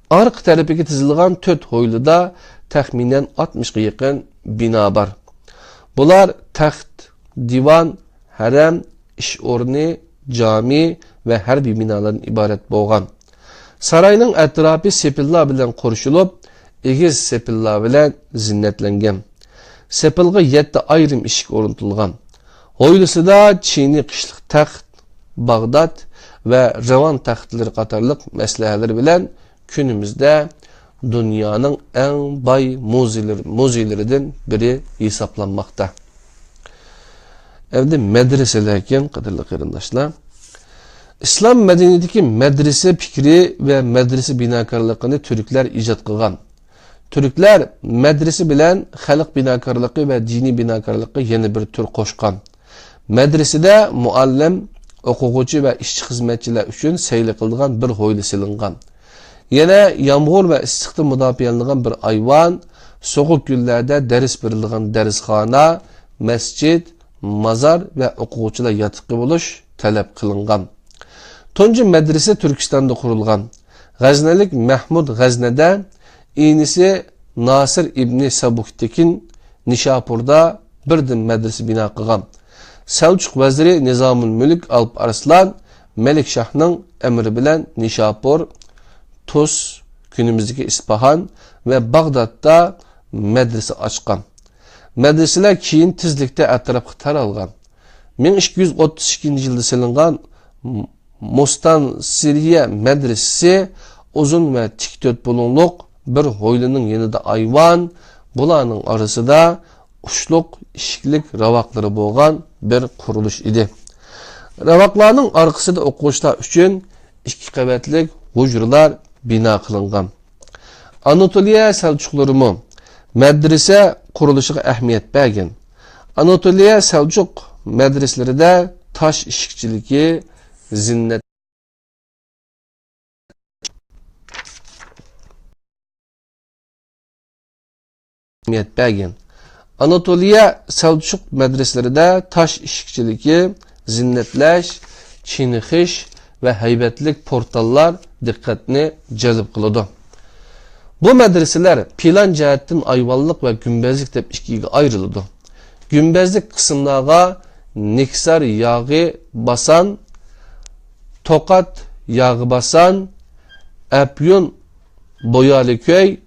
Arq tarafiga tizilgan 4 hoyluda taxminan 60 ga yaqin bina var. Bular taxt, divan, harem, ish o'rni, cami ve harbiy binalardan ibaret bolgan. Sarayning atrofi sepillar bilan qo'rishilib, egiz sepillar bilan zinnatlangan. Sepilga 7 ayrim eshik o'rnatilgan. Hoylusida Çin'i qishliq taxt, Bag'dod ve Revan taxtları qatorliq maslahalar bilan günümüzde dünyanın en bay muzeylerinden biri hesaplanmakta. Evde medreselerken qadirli qarindoshlar, İslam medeniyetindeki medrese fikri ve medrese binakarlığını Türkler icat kılgan. Türkler medrese bilen halk binakarlığı ve dini binakarlığı yeni bir tür koşkan. Medresede muallim, okugucu ve işçi hizmetçiler üçün seyli kılgan bir hoylu silingan. Yine yağmur ve istiqti müdafiyalangan bir ayvan, soğuk günlerde ders verilgan dersxana, mescid, mazar ve okugucular yatıqı buluş talep kılıngan. Tunji medrese Türkistan'da kurulgan. G'aznalik Mahmud G'aznada, inisi Nasir İbni Sabuktekin Nishapurda birden medrese bina kılgan. Selçuk veziri Nizamul Mülk Alp Arslan, Melik Şah'nın emri bilen Nishapur, Tuz, günümüzdeki İspahan ve Bağdat'ta medrese açkan. Medreseler keyin tizlikte etrafı taralgan. 1232 yılda silingan Mustan Siriye medresesi uzun ve tik 4 bulunluq bir hoylunun yanında ayvan, bulanın arası da uçluk, işiklik ravakları bolgan bir kuruluş idi. Ravaklarının arkasında okuşlar üçün 2 qavatlik hujralar bina kılıngan. Anatoliya Selçuklurumu medrese kuruluşuna ehmiyet bergen. Anatoliya Selçuk medreselerinde taş işikçiliki, zinnet bergen. Anatoliya Selçuk medreselerinde taş işikçiliki, zinnetleş, çinixiş ve heybetlik portallar dikkatini cezip kılıdı. Bu medreseler plan cihetten ayvallık ve gümbezlik deb ikiye ayrıldı. Gümbezlik kısımlarga Niksar yağı basan, Tokat yağı basan, Epyun Boyalıköy,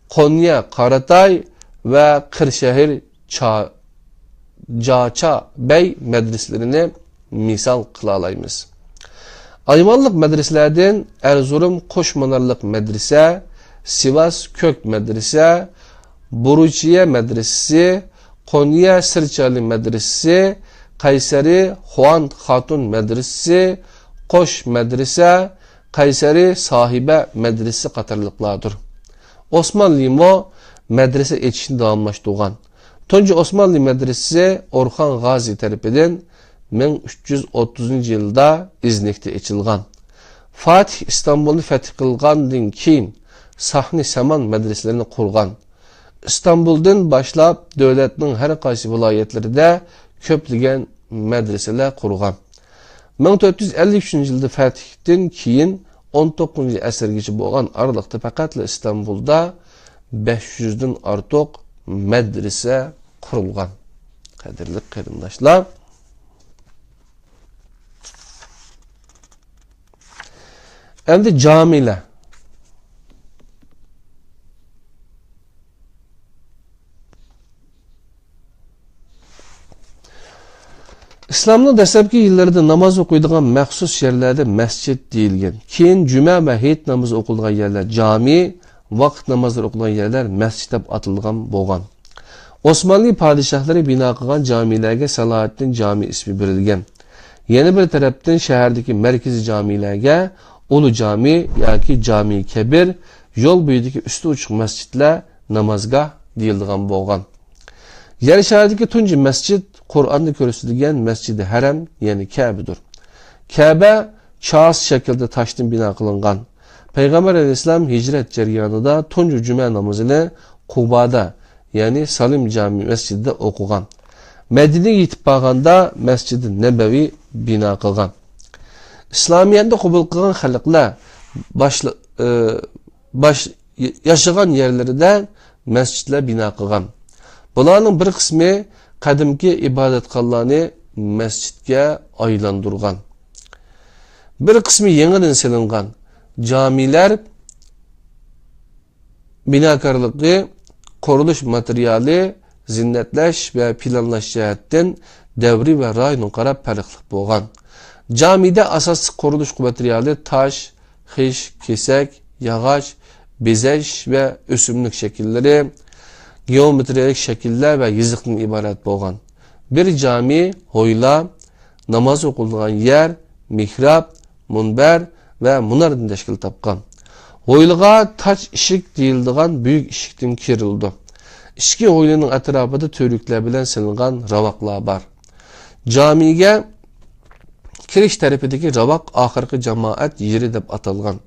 Konya Karatay ve Kırşehir Caça Bey medreselerini misal kılalayımız. Ayvallık medreselerden Erzurum Koşmanarlık medrese, Sivas Kök medrese, Buruçiye medresesi, Konya Sırçalı medresesi, Kayseri Huan Hatun medresesi, Koş medrese, Kayseri Sahibe medresesi qatarlıqlardır. Osmanlı medrese etişini davamlaştırgan. Tunji Osmanlı medresesi Orhan Gazi tarafından 1330 yılda İznik'te açılgan. Fatih İstanbul'u feth kılgandan keyin Sahni Saman medreselerini kurgan. İstanbul'dan başlap devletinin her qaysi vilayetlerinde köpligen medreseler kurgan. 1453 yılda fethten keyin 19. əsrgacha bo'lgan aralıqda faqatla İstanbul'da 500'den artıq medrese kurulgan. Qadirli qarindoshlar, endi camiler. İslamның dastlabki yillarida namoz o'qiydigan maxsus yerlarda masjid deyilgan. Keyin juma va hayit namozi o'qilgan yerlar jami, vaqt namozlari o'qilgan yerlar masjid deb atilgan bo'lgan. Osmanlı padişahları bina qilgan camilerge Salahaddin Cami ismi berilgan. Yana bir tarafdan shahardagi merkezi camilerge Ulu Cami yoki Cami Kebir, yo'l bo'yidagi usti uchiq masjidlar namozgah deyilgan bo'lgan. Yer shahardagi tunji masjid Qur'onda ko'rsatilgan Masjidi Haram, ya'ni Ka'badir. Ka'ba chas shaklda toshdan bino qilingan. Payg'ambar alayhisalom hijrat jarayonida tunji juma namozini Quboda, ya'ni Salim Cami masjidida o'qigan. Madinaga yetib borganda Masjidi Nabaviy bino qilgan. İslamiyatda qabul qilgan xalqlar yashagan yerlarida masjidlar bino qilgan. Bularning bir qismi qadimki ibodatxonalarni masjidga aylantirgan. Bir qismi yangidan silingan camiler binokorligi, qurilish materiali, zinnatlash va planlash jihatdan davri va rayonga qarab farqli bo'lgan. Camide asaslı qurilish materiali taş, xish, kesak, yağaç, bezeş ve ösümlük şekilleri, geometrik şekiller ve yazıqdan ibaret bo'lgan. Bir cami hoyla, namaz o'qilgan yer, mihrab, munbar ve munardan tashkil topgan. Hoylaga taç ishik deyildigan büyük ishikdan kirildi. Ishki hoylaning atrofida to'riklar bilan silingan ravaqlar bor. Camiga kirish tarafidagi ravaq oxirgi jamoat yeri deb atalgan.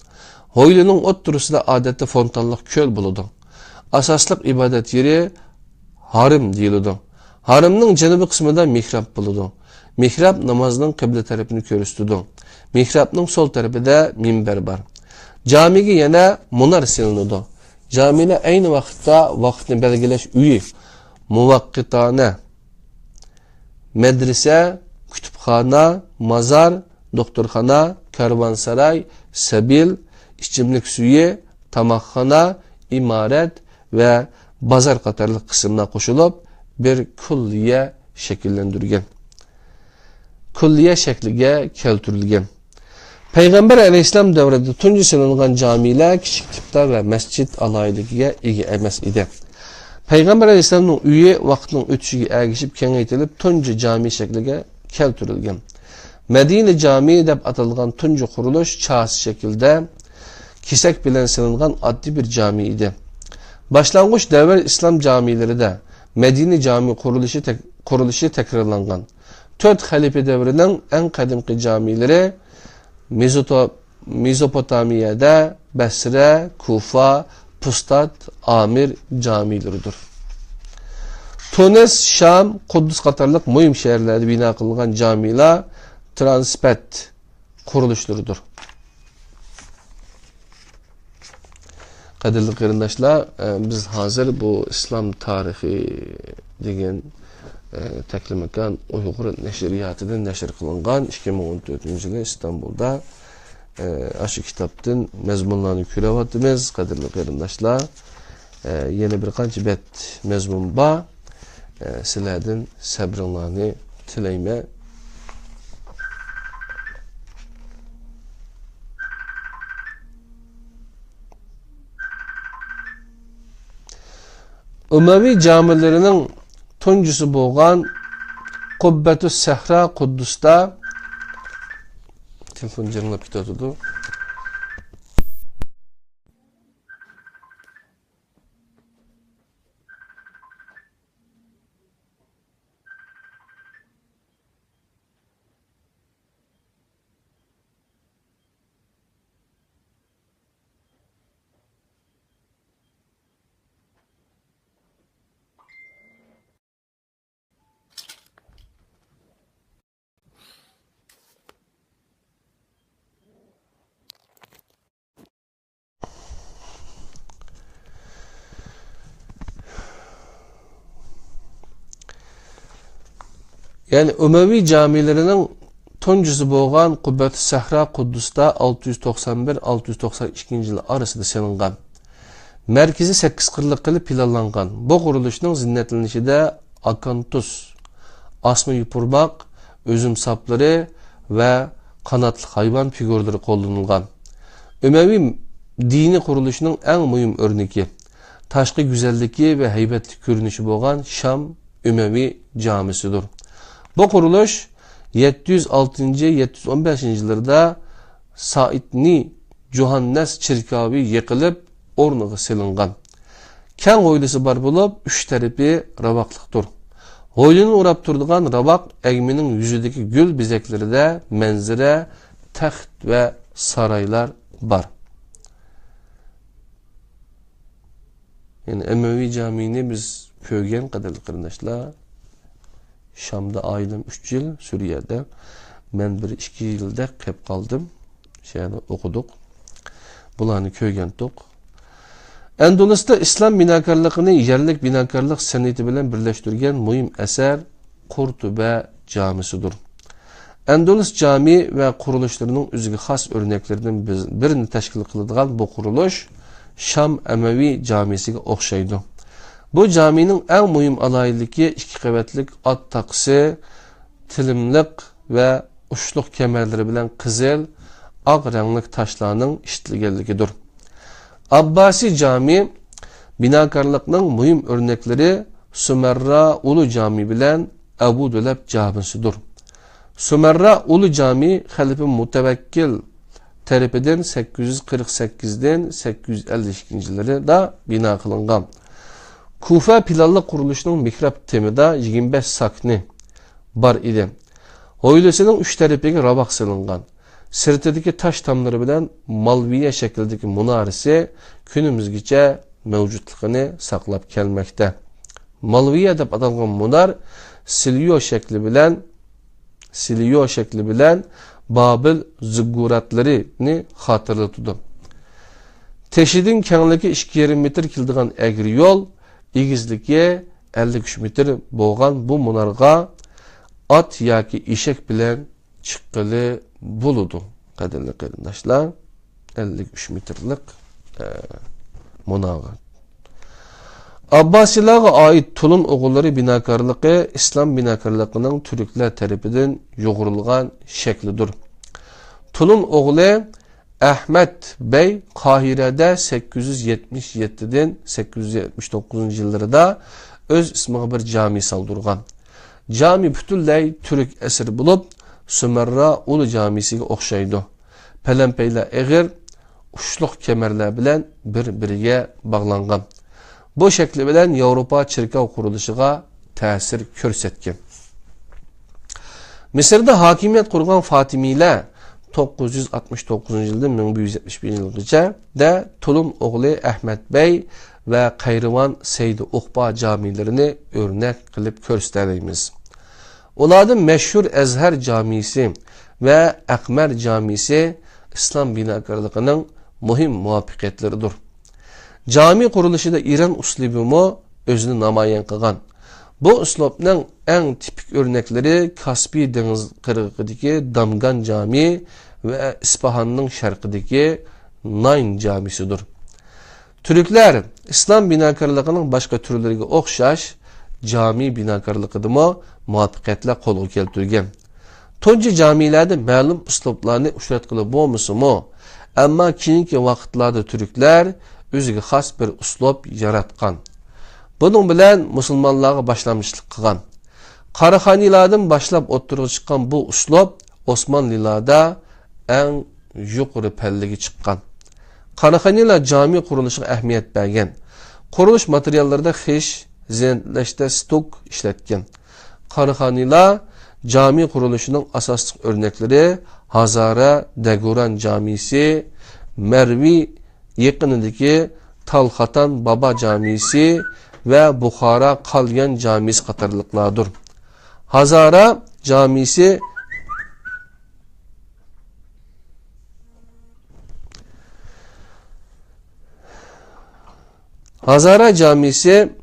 Hoylaning o'ttirisida odatda fontanliq ko'l bo'ladi. Asosliq ibodat yeri harim deyiladi. Harimning janubiy qismida mihrab bo'ladi. Mihrab namozning qibla tarafini ko'rsatadi. Mihrabning sol tarafida minbar bor. Camiga yana munar silinadi. Camida ayni vaqtda vaqtni belgilash uyi, muvaqqitona, medrese, kütüphane, mazar, doktorxona, karvansaray, sabil, içimlik suyu, tamakxana, imaret ve bazar qatarlıq qismına qoşulub bir kulliye şekillendirgen. Kulliye şekliga keltirilgan. Peygamber aleyhisselam davrida tunji silingan camiler kichik tipda ve masjid alayligiga ega emas edi. Peygamber aleyhisselamning uyi vaqtning o'tishiga ergishib kengaytirilib tunji cami shakliga keltirilgan. Medine Cami deb atalgan tunji qurilish chas şekilde kesak bilan silingan oddiy bir cami edi. Başlangıç davr İslam camilerinde Medine Cami qurilishi takrorlangan. 4 xalife davrining en qadimki camileri Mezopotamiyada Basra, Kufa, Pustat, Amir camileridir. Tunis, Şam, Kuddus qatarlıq mühim şehirlerde bina qılıngan camiler transpet quruluşlarıdır. Qadirli qarindoshlar, biz hazır bu İslam tarihi degan taklimakan Uyg'ur nashriyatidan nashr qilingan 2014-yili İstanbulda aşı kitapdan mezmunlarını ko'ryapmiz. Qadirli qarindoshlar, yana bir qancha bet mezmun bor. Sizlardan sabringlarni tilayman. Umaviy camilerinin tuncusu bo'lgan Qubbatus Sahra Quddusda telefon jiringlab ketadi. Yani Umaviy camilerinin tuncusu bo'lgan Qubbatus Sahra Quddusda 691-692 yıl arasında silingan. Merkezi 8 qirliq qilib planlangan. Bu qurilishning zinnatlanishida Akantus, asma yupurmak özüm sapları ve kanatlı hayvan figürleri kullanılgan. Ümevi dini kuruluşunun en mühim örneği, taşkı güzelliği ve heybetli görünüşü boğan Şam Ümevi camisidir. Bu kuruluş 706-715 yıllarda Saidni Johannes çirkavi yıkılıp ornuğa silingan. Keng hoylusu bar bulup, üç tarafi rabaklıktır. Hoylunun uğrap turduğun rabak egminin yüzündeki gül bizekleri de menzire, taht ve saraylar var. Yani Emevi Camii'ni biz kögen kadarlı kırındaşlar. Şam'da aydım 3 yıl, Suriye'de. Ben 1-2 yılda hep kaldım. Şeyde okuduk. Bularını köygendik. Endolus'ta İslam binakarlığını yerlik binakarlık seneti bilen birleştirgen mühim eser Kurtube Camisidir. Endolus cami ve kuruluşlarının üzgü has örneklerinden birini teşkil kılıdığan bu kuruluş Şam Emevi Camisi'ne okşaydı. Bu caminin en mühim alaylıki 2 kavetlik at taksi, tilimlik ve uçluk kemerleri bilen kızıl, ağ renklik taşlarının iştilgenlikidir. Abbasi Cami binakarlıkның mühim örnekleri Sümerra Ulu Cami bilen Ebu Döleb Camisidir. Sümerra Ulu Cami Halife Mutevekkil tarafından 848'den 852 yılları da bina kılıngan. Kufa planlı kuruluşunun mihrab temida 25 sakni bar idi. Hoylusunun 3 tarafına rabak sılıngan. Sırtadaki taş tamları bilen Malviye şeklindeki munarisi günümüzgece mevcutluğunu saklap gelmekte. Malviye dep atalgan munar Silio şekli bilen Babil zigguratlarını hatırlatıdı. Teşhidin kenarındaki 2,5 metre kildiğen egri yol, igizlikye 53 metre boğan bu munarga at yaki işek bilen çıkkılı buludu. Kaderli kardeşler 53 metrelik munarga. Abbasilaga ait Tulun oğulları binakarlığı İslam binakarlığının Türkler tarafından yoğrulgan şeklidir. Tulun oğlu Ahmet Bey Kahire'de 877'den 879 yıllarda öz ismiga bir cami saldırgan. Cami bütünley Türk eseri bulup Sümerra Ulu Camisi'ne okşaydı. Pelempeyle eğir, uçluk kemerler bilen bir-biriga bağlangan. Bu şekli bilen Avrupa çirkav kuruluşuga tesir körsetken. Mısır'da hakimiyet kurgan Fatimiler 969 yıldan 1171 yılgacha de Tulun oğlu Ahmet Bey ve Kayrivan Seydi Uqba camilerini örnek kılıp körseteyimiz. Onlardan meşhur Ezher Camisi ve Akmer Camisi İslam binakarlığının mühim muvaffakiyetleridir. Cami kuruluşu da İran uslubumu özünü namayan kılgan. Bu uslubның en tipik örnekleri Kaspi Deniz kırgıdaki Damgan Cami ve İspahan'ın şarkıdaki Nayn Camisidir. Türkler İslam binakarlığının başka türlerine okşaş cami binakarlığını muvaffakiyetle kolu keltirgen. Tonca camilerde ma'lum uslublarını uçratqılı bolmasa-mı, amma keyingi vaqtlarda Türkler özüge xas bir uslub yaratqan. Bunun bilen musulmonlarga başlamışlık qilgan. Qaraxanilardan başlap o'ttirib chiqqan bu uslub Osmanlılarda en yuqori pallaga chiqqan. Qaraxanilar cami qurilishiga ahamiyat bergan. Qurilish materiallarida xish, zinatlaşda stok ishlatgan. Qaraxanilar cami qurilishinin asosli örnekleri Hazara Daguran Camisi, Mervi yaqinidagi Talxatan Baba Camisi ve Bukhara Kalyan Camisi qatorliqlardir. Hazara Camisi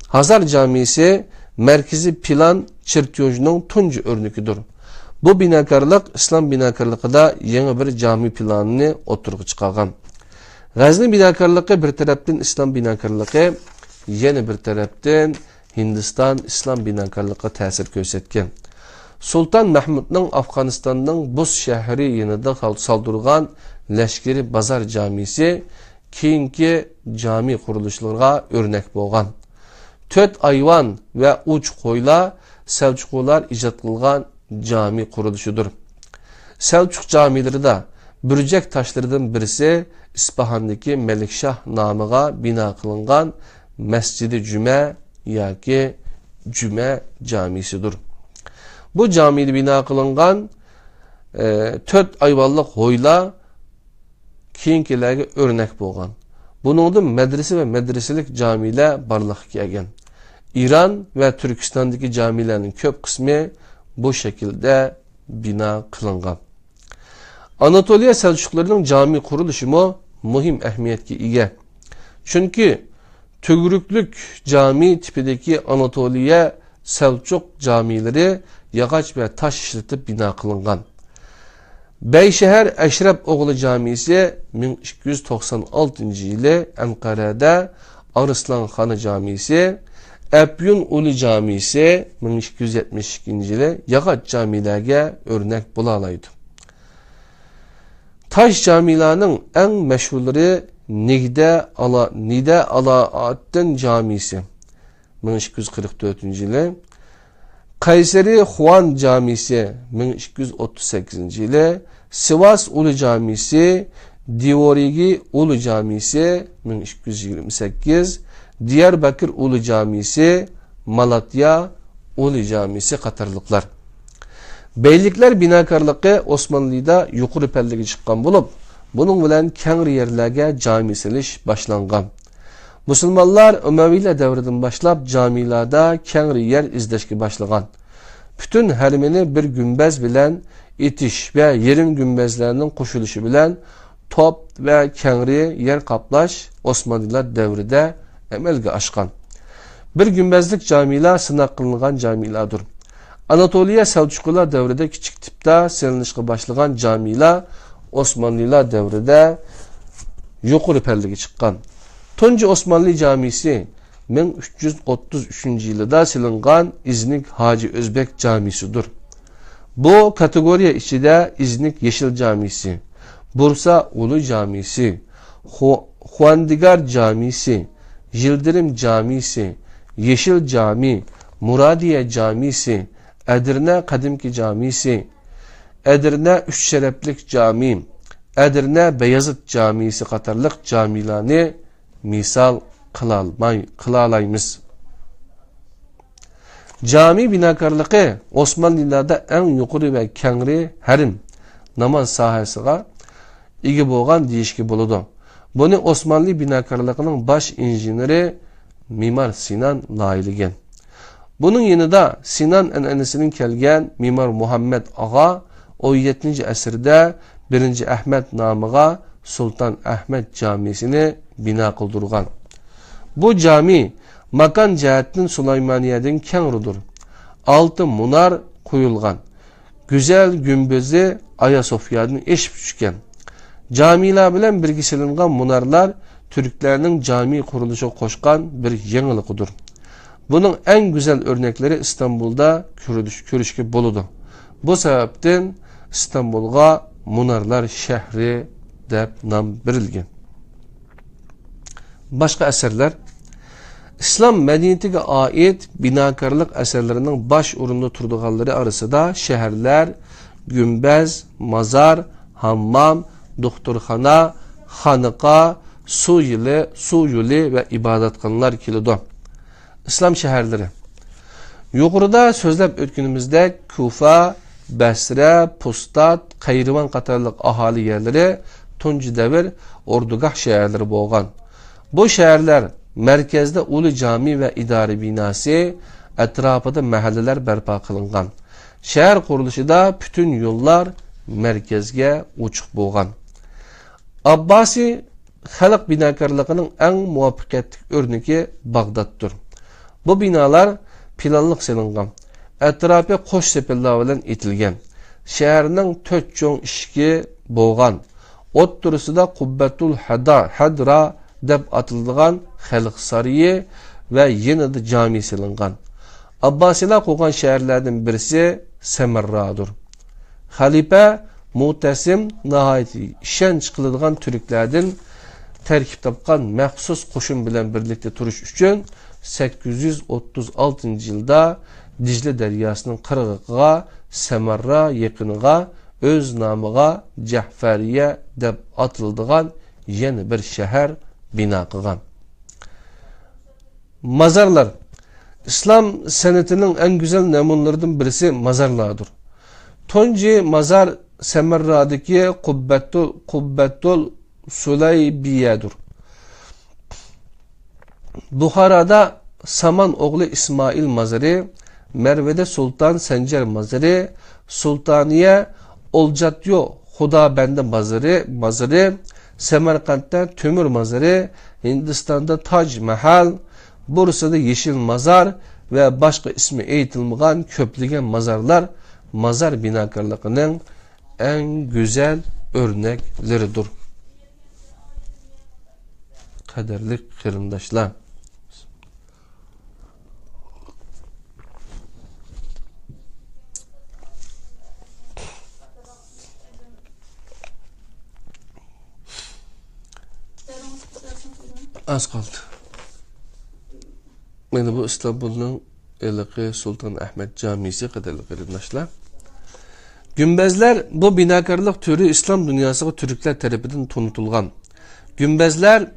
Hazar Camisi merkezi plan çirtyojunun tuncu örnekidir. Bu binakarlık İslam binakarlığında yeni bir cami planını oturgu çıkargan. G'azni binakarlığı bir taraftan İslam binakarlığı, yeni bir taraftan Hindistan İslam binakarlığı ta'sir ko'rsatgan. Sultan Mahmud'ның Afganistanның Buz şəhəri yanında saldırgan Leşkeri Bazar Camisi keyinki cami quruluşlarına örnek bolğan. 4 ayvan ve uç koyla Selçuklular icad qılğan cami quruluşudur. Selçuk camileri de bürcek taşlarından birisi İspahandaki Melikşah namıga bina kılıngan Mescid-i Cüme yoki Cüme camisidir. Bu camide bina kılıngan 4 ayvallık hoyla keyinkilerge örnek bolğan. Bunun medrese ve medreselik camiler barlıq kelgen. İran ve Türkistan'daki camilerin köp kısmı bu şekilde bina kılıngan. Anatoliya Selçuklularının cami kuruluşu mu mühim ehemmiyetki ige. Çünkü Tügrüklük cami tipideki Anatoliya Selçuk camileri yağaç ve taş işletip bina kılıngan. Beyşehir Eşrep Oğlu Camisi 1296 yılı Ankara'da, Arslan Xanı Camisi, Ebyun Ulu Camisi 1272 yılı yağaç camilerge örnek bulalaydı. Taş camilerinin en meşhurları Nide Alaaddin Camisi 1244 yılı, Kayseri Huan Camisi 1238 yılı, Sivas Ulu Camisi, Divorigi Ulu Camisi 1228, Diyarbakır Ulu Camisi, Malatya Ulu Camisi qatarlıqlar. Beylikler binakarlığı Osmanlı'da yuqori pellige çıqqan bulup, bunun bilen kengri yerlerge cami silish başlangan. Müslümanlar Ömeviler devrinden başlap camilerde kengri yer izleşki başlagan. Bütün hermini bir gümbez bilen itiş ve yerin gümbezlerinin koşuluşu bilen top ve kengri yer kaplaş Osmanlılar devride emelge aşkan. Bir gümbezlik camiler sınak kılıngan camilerdir. Anatoliya Selçuklular devride küçük tipte silinişki başlagan camiler Osmanlılar devride yuqori pellige çıqqan. Tuncu Osmanlı Camisi 1333 yılında silingan İznik Hacı Özbek Camisidir. Bu kategoriya içinde İznik Yeşil Camisi, Bursa Ulu Camisi, Huandigar Camisi, Yıldırım Camisi, Yeşil Cami, Muradiye Camisi, Edirne Kadimki Camisi, Edirne Üç Şereplik Cami, Edirne Beyazıt Camisi qatarlıq camilarni misal kılalayımız. Cami binakarlığı Osmanlılarda en yuqori ve kengri herim namaz sahasıga igi bolğan deyişki boludu. Bunu Osmanlı binakarlığının baş injineri Mimar Sinan layiligen. Bunun yanında Sinan en'enesinin kelgen Mimar Muhammed Ağa 17. əsrdə 1. Ahmet namıga Sultan Ahmet Camisini bina kıldırgan. Bu cami makan cihetinin Süleymaniye'den kenrudur. Altı munar kuyulgan. Güzel gümbözü Ayasofya'nın eş büçüken. Camiler bilen birgi silingan munarlar Türklerinin cami kuruluşu koşkan bir yenilikıdır. Bunun en güzel örnekleri İstanbul'da körüşki boludu. Bu sebepten İstanbul'a Munarlar şehri deb nam berilgen. Başka eserler İslam medeniyetiga ait binakarlık eserlerinin baş urunda turduğalları arasında şehirler, gümbez, mazar, hammam, doktorxana, xanıqa, su yuli ve ibadetxanalar kilidu. İslam şehirleri. Yuqorida sözlep ötkünümüzde Kufa, Basra, Pustat, Qayrivan qatarlıq ahali yerleri tuncu devir ordugah şehirleri bolğan. Bu şehirler merkezde ulu cami ve idari binası, etrafında mahalleler berpa kılıngan. Şehir kuruluşu da bütün yollar merkezge uçuq bolğan. Abbasi xalq binakarlığının en muvaffaqiyetli örneği Bağdat'tır. Bu binalar planlıq silingan. Etrafı qoş sepellar bilen etilgen. Şehirnin 4 çoğun işki bolğan. Ot turusida Kubbetul Hadra deb atıldıgan xalq sarayı ve yenide cami silingan. Abbasiler qo'ygan şehirlerden birisi Semerradır. Halife Mu'tasim nahayeti işenç kılıdığan Türklerden terkip tapkan məxsus qoşun bilen birlikte turuş üçün 836 yılda Dicle deryasının qırğıqığa, Semerra yakınığa, öz namığa Cəhfəriyə deb atıldığan yeni bir şəhər bina qılğan. Mazarlar. İslam senetinin en güzel nemunlarından birisi mazarlardır. Tonci mazar Semerra'daki Kubbetul Suleybiye'dir. Buhara'da Saman oğlu İsmail mazarı, Merve'de Sultan Sencer mazarı, Sultaniye Olcatyo Hudabende mazarı, Semerkant'ta Tümür mazarı, Hindistan'da Tac Mahal, Bursa'da Yeşil Mazar ve başka ismi eğitilmeyen köplügen mazarlar mazar binakarlığının en güzel örnekleridir. Kaderli kırındaşlar. Az kaldı. Yani bu İstanbul'un Elaqi Sultan Ahmet Camisi kadarlı kırındaşlar. Gümbezler bu binakarlık türü İslam dünyasına Türkler tarafından tanıtılgan. Gümbezler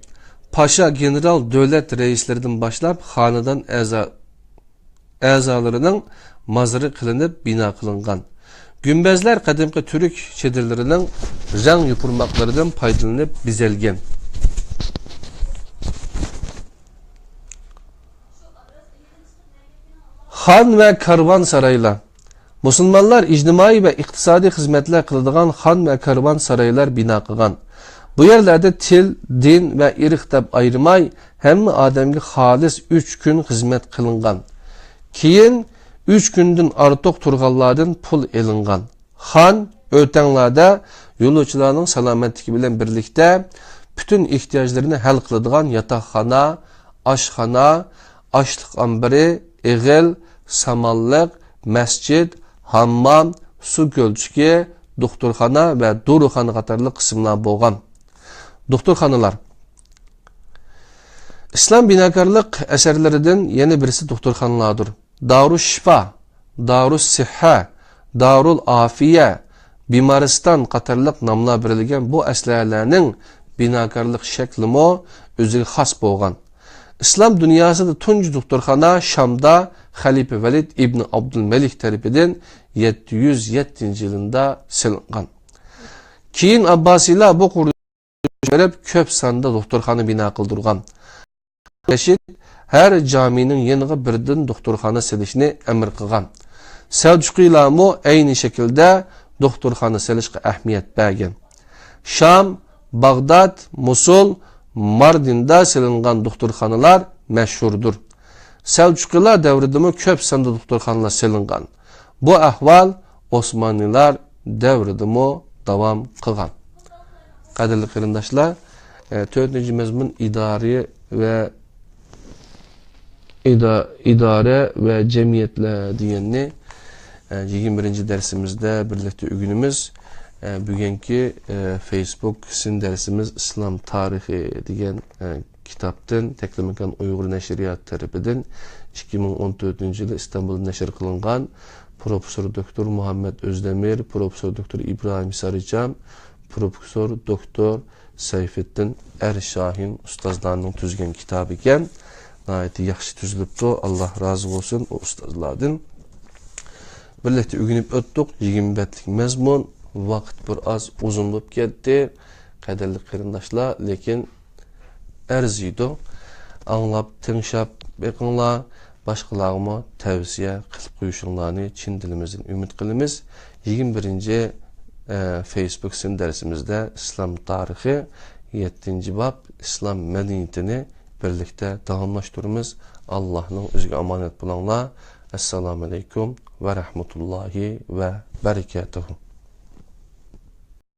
paşa, general, devlet reislerinden başlayıp hanedan əzalarının mazarı kılınıp bina kılıngan. Gümbezler kadimki Türk çedirlerinin renk yupurmaklarından paydalanıp bizelgen. Han ve karvan saraylar. Müslümanlar ictimai ve iktisadi hizmetler kıldığan han ve karvan saraylar bina kılgan. Bu yerlerde til, din ve ırk deb ayrımay hem ademge halis 3 gün hizmet kılıngan. Keyin 3 gündün artıq turgallardan pul elingan. Han ötenlerde yolcularının salametligi bilen birlikte bütün ihtiyaçlarını hal kıldığan yatakxana, aşxana, açlık ambiri, eğil, samallık, mescid, hammam, su gölçüki, doktorxana ve doruxana qatarlı kısımlar bolğan. Doktorxanalar. İslam binakarlık eserlerinden yeni birisi doktorxanalardır. Darus Şifa, Darus Sihha, Darul Afiye, Bimaristan qatarlıq namlar verilgen bu eserlerinin binakarlık şeklimi özü xas bolğan. İslam dünyasında tuncu doktorxana Şam'da Halife Velid İbni Abdülmelik tarafından 707 yılında silingan. Keyin Abbasiler bu kuruluşu verip köp sanda doktorxana bina kıldırgan. Reşid her caminin yanına birden doktorxana silişini emir kılgan. Selçuklular mu aynı şekilde doktorxana silişke ahmiyet bergen. Şam, Bağdat, Musul, Mardin'de silingan doktorxanalar meşhurdur. Selçuklular devrinde köp sanda doktorxanalar silingan. Bu ahval Osmanlılar devrinde devam kılgan. Kadirli kırındaşlar, 4. mezmun idare ve cemiyetle diyenini 21. dersimizde birlikte ügünümüz bugünkü Facebook sizin dersimiz İslam tarihi diyen kitaptan Teklemekan Uygur Neşriyat tarafından 2014 yılı İstanbul'da neşr kılıngan Profesör Doktor Muhammed Özdemir, Profesör Doktor İbrahim Sarıcam, Profesör Doktor Seyfettin Erşahin ustazlarının tüzgen kitabı iken nayeti yaxşı tüzülüptü. Allah razı olsun o ustazlardan. Birlikte ügünüp öttük. 20 betlik mezmun. Vaqt bir az uzunlup ketdi. Qadirli qarindaşlar, lekin arziydi. Anlap, tinşap, beqinlar, başqalarına tavsiye qilib qo'yishinglarni chin dilimizdan umid qilamiz. 21. Facebook sizin dersimizde İslam tarihi 7. bab İslam medeniyetini birlikte tamamlaştırırız. Allah'ın özgü amanet bulanlar. Esselamu Aleyküm ve Rahmetullahi ve Berekatuhu.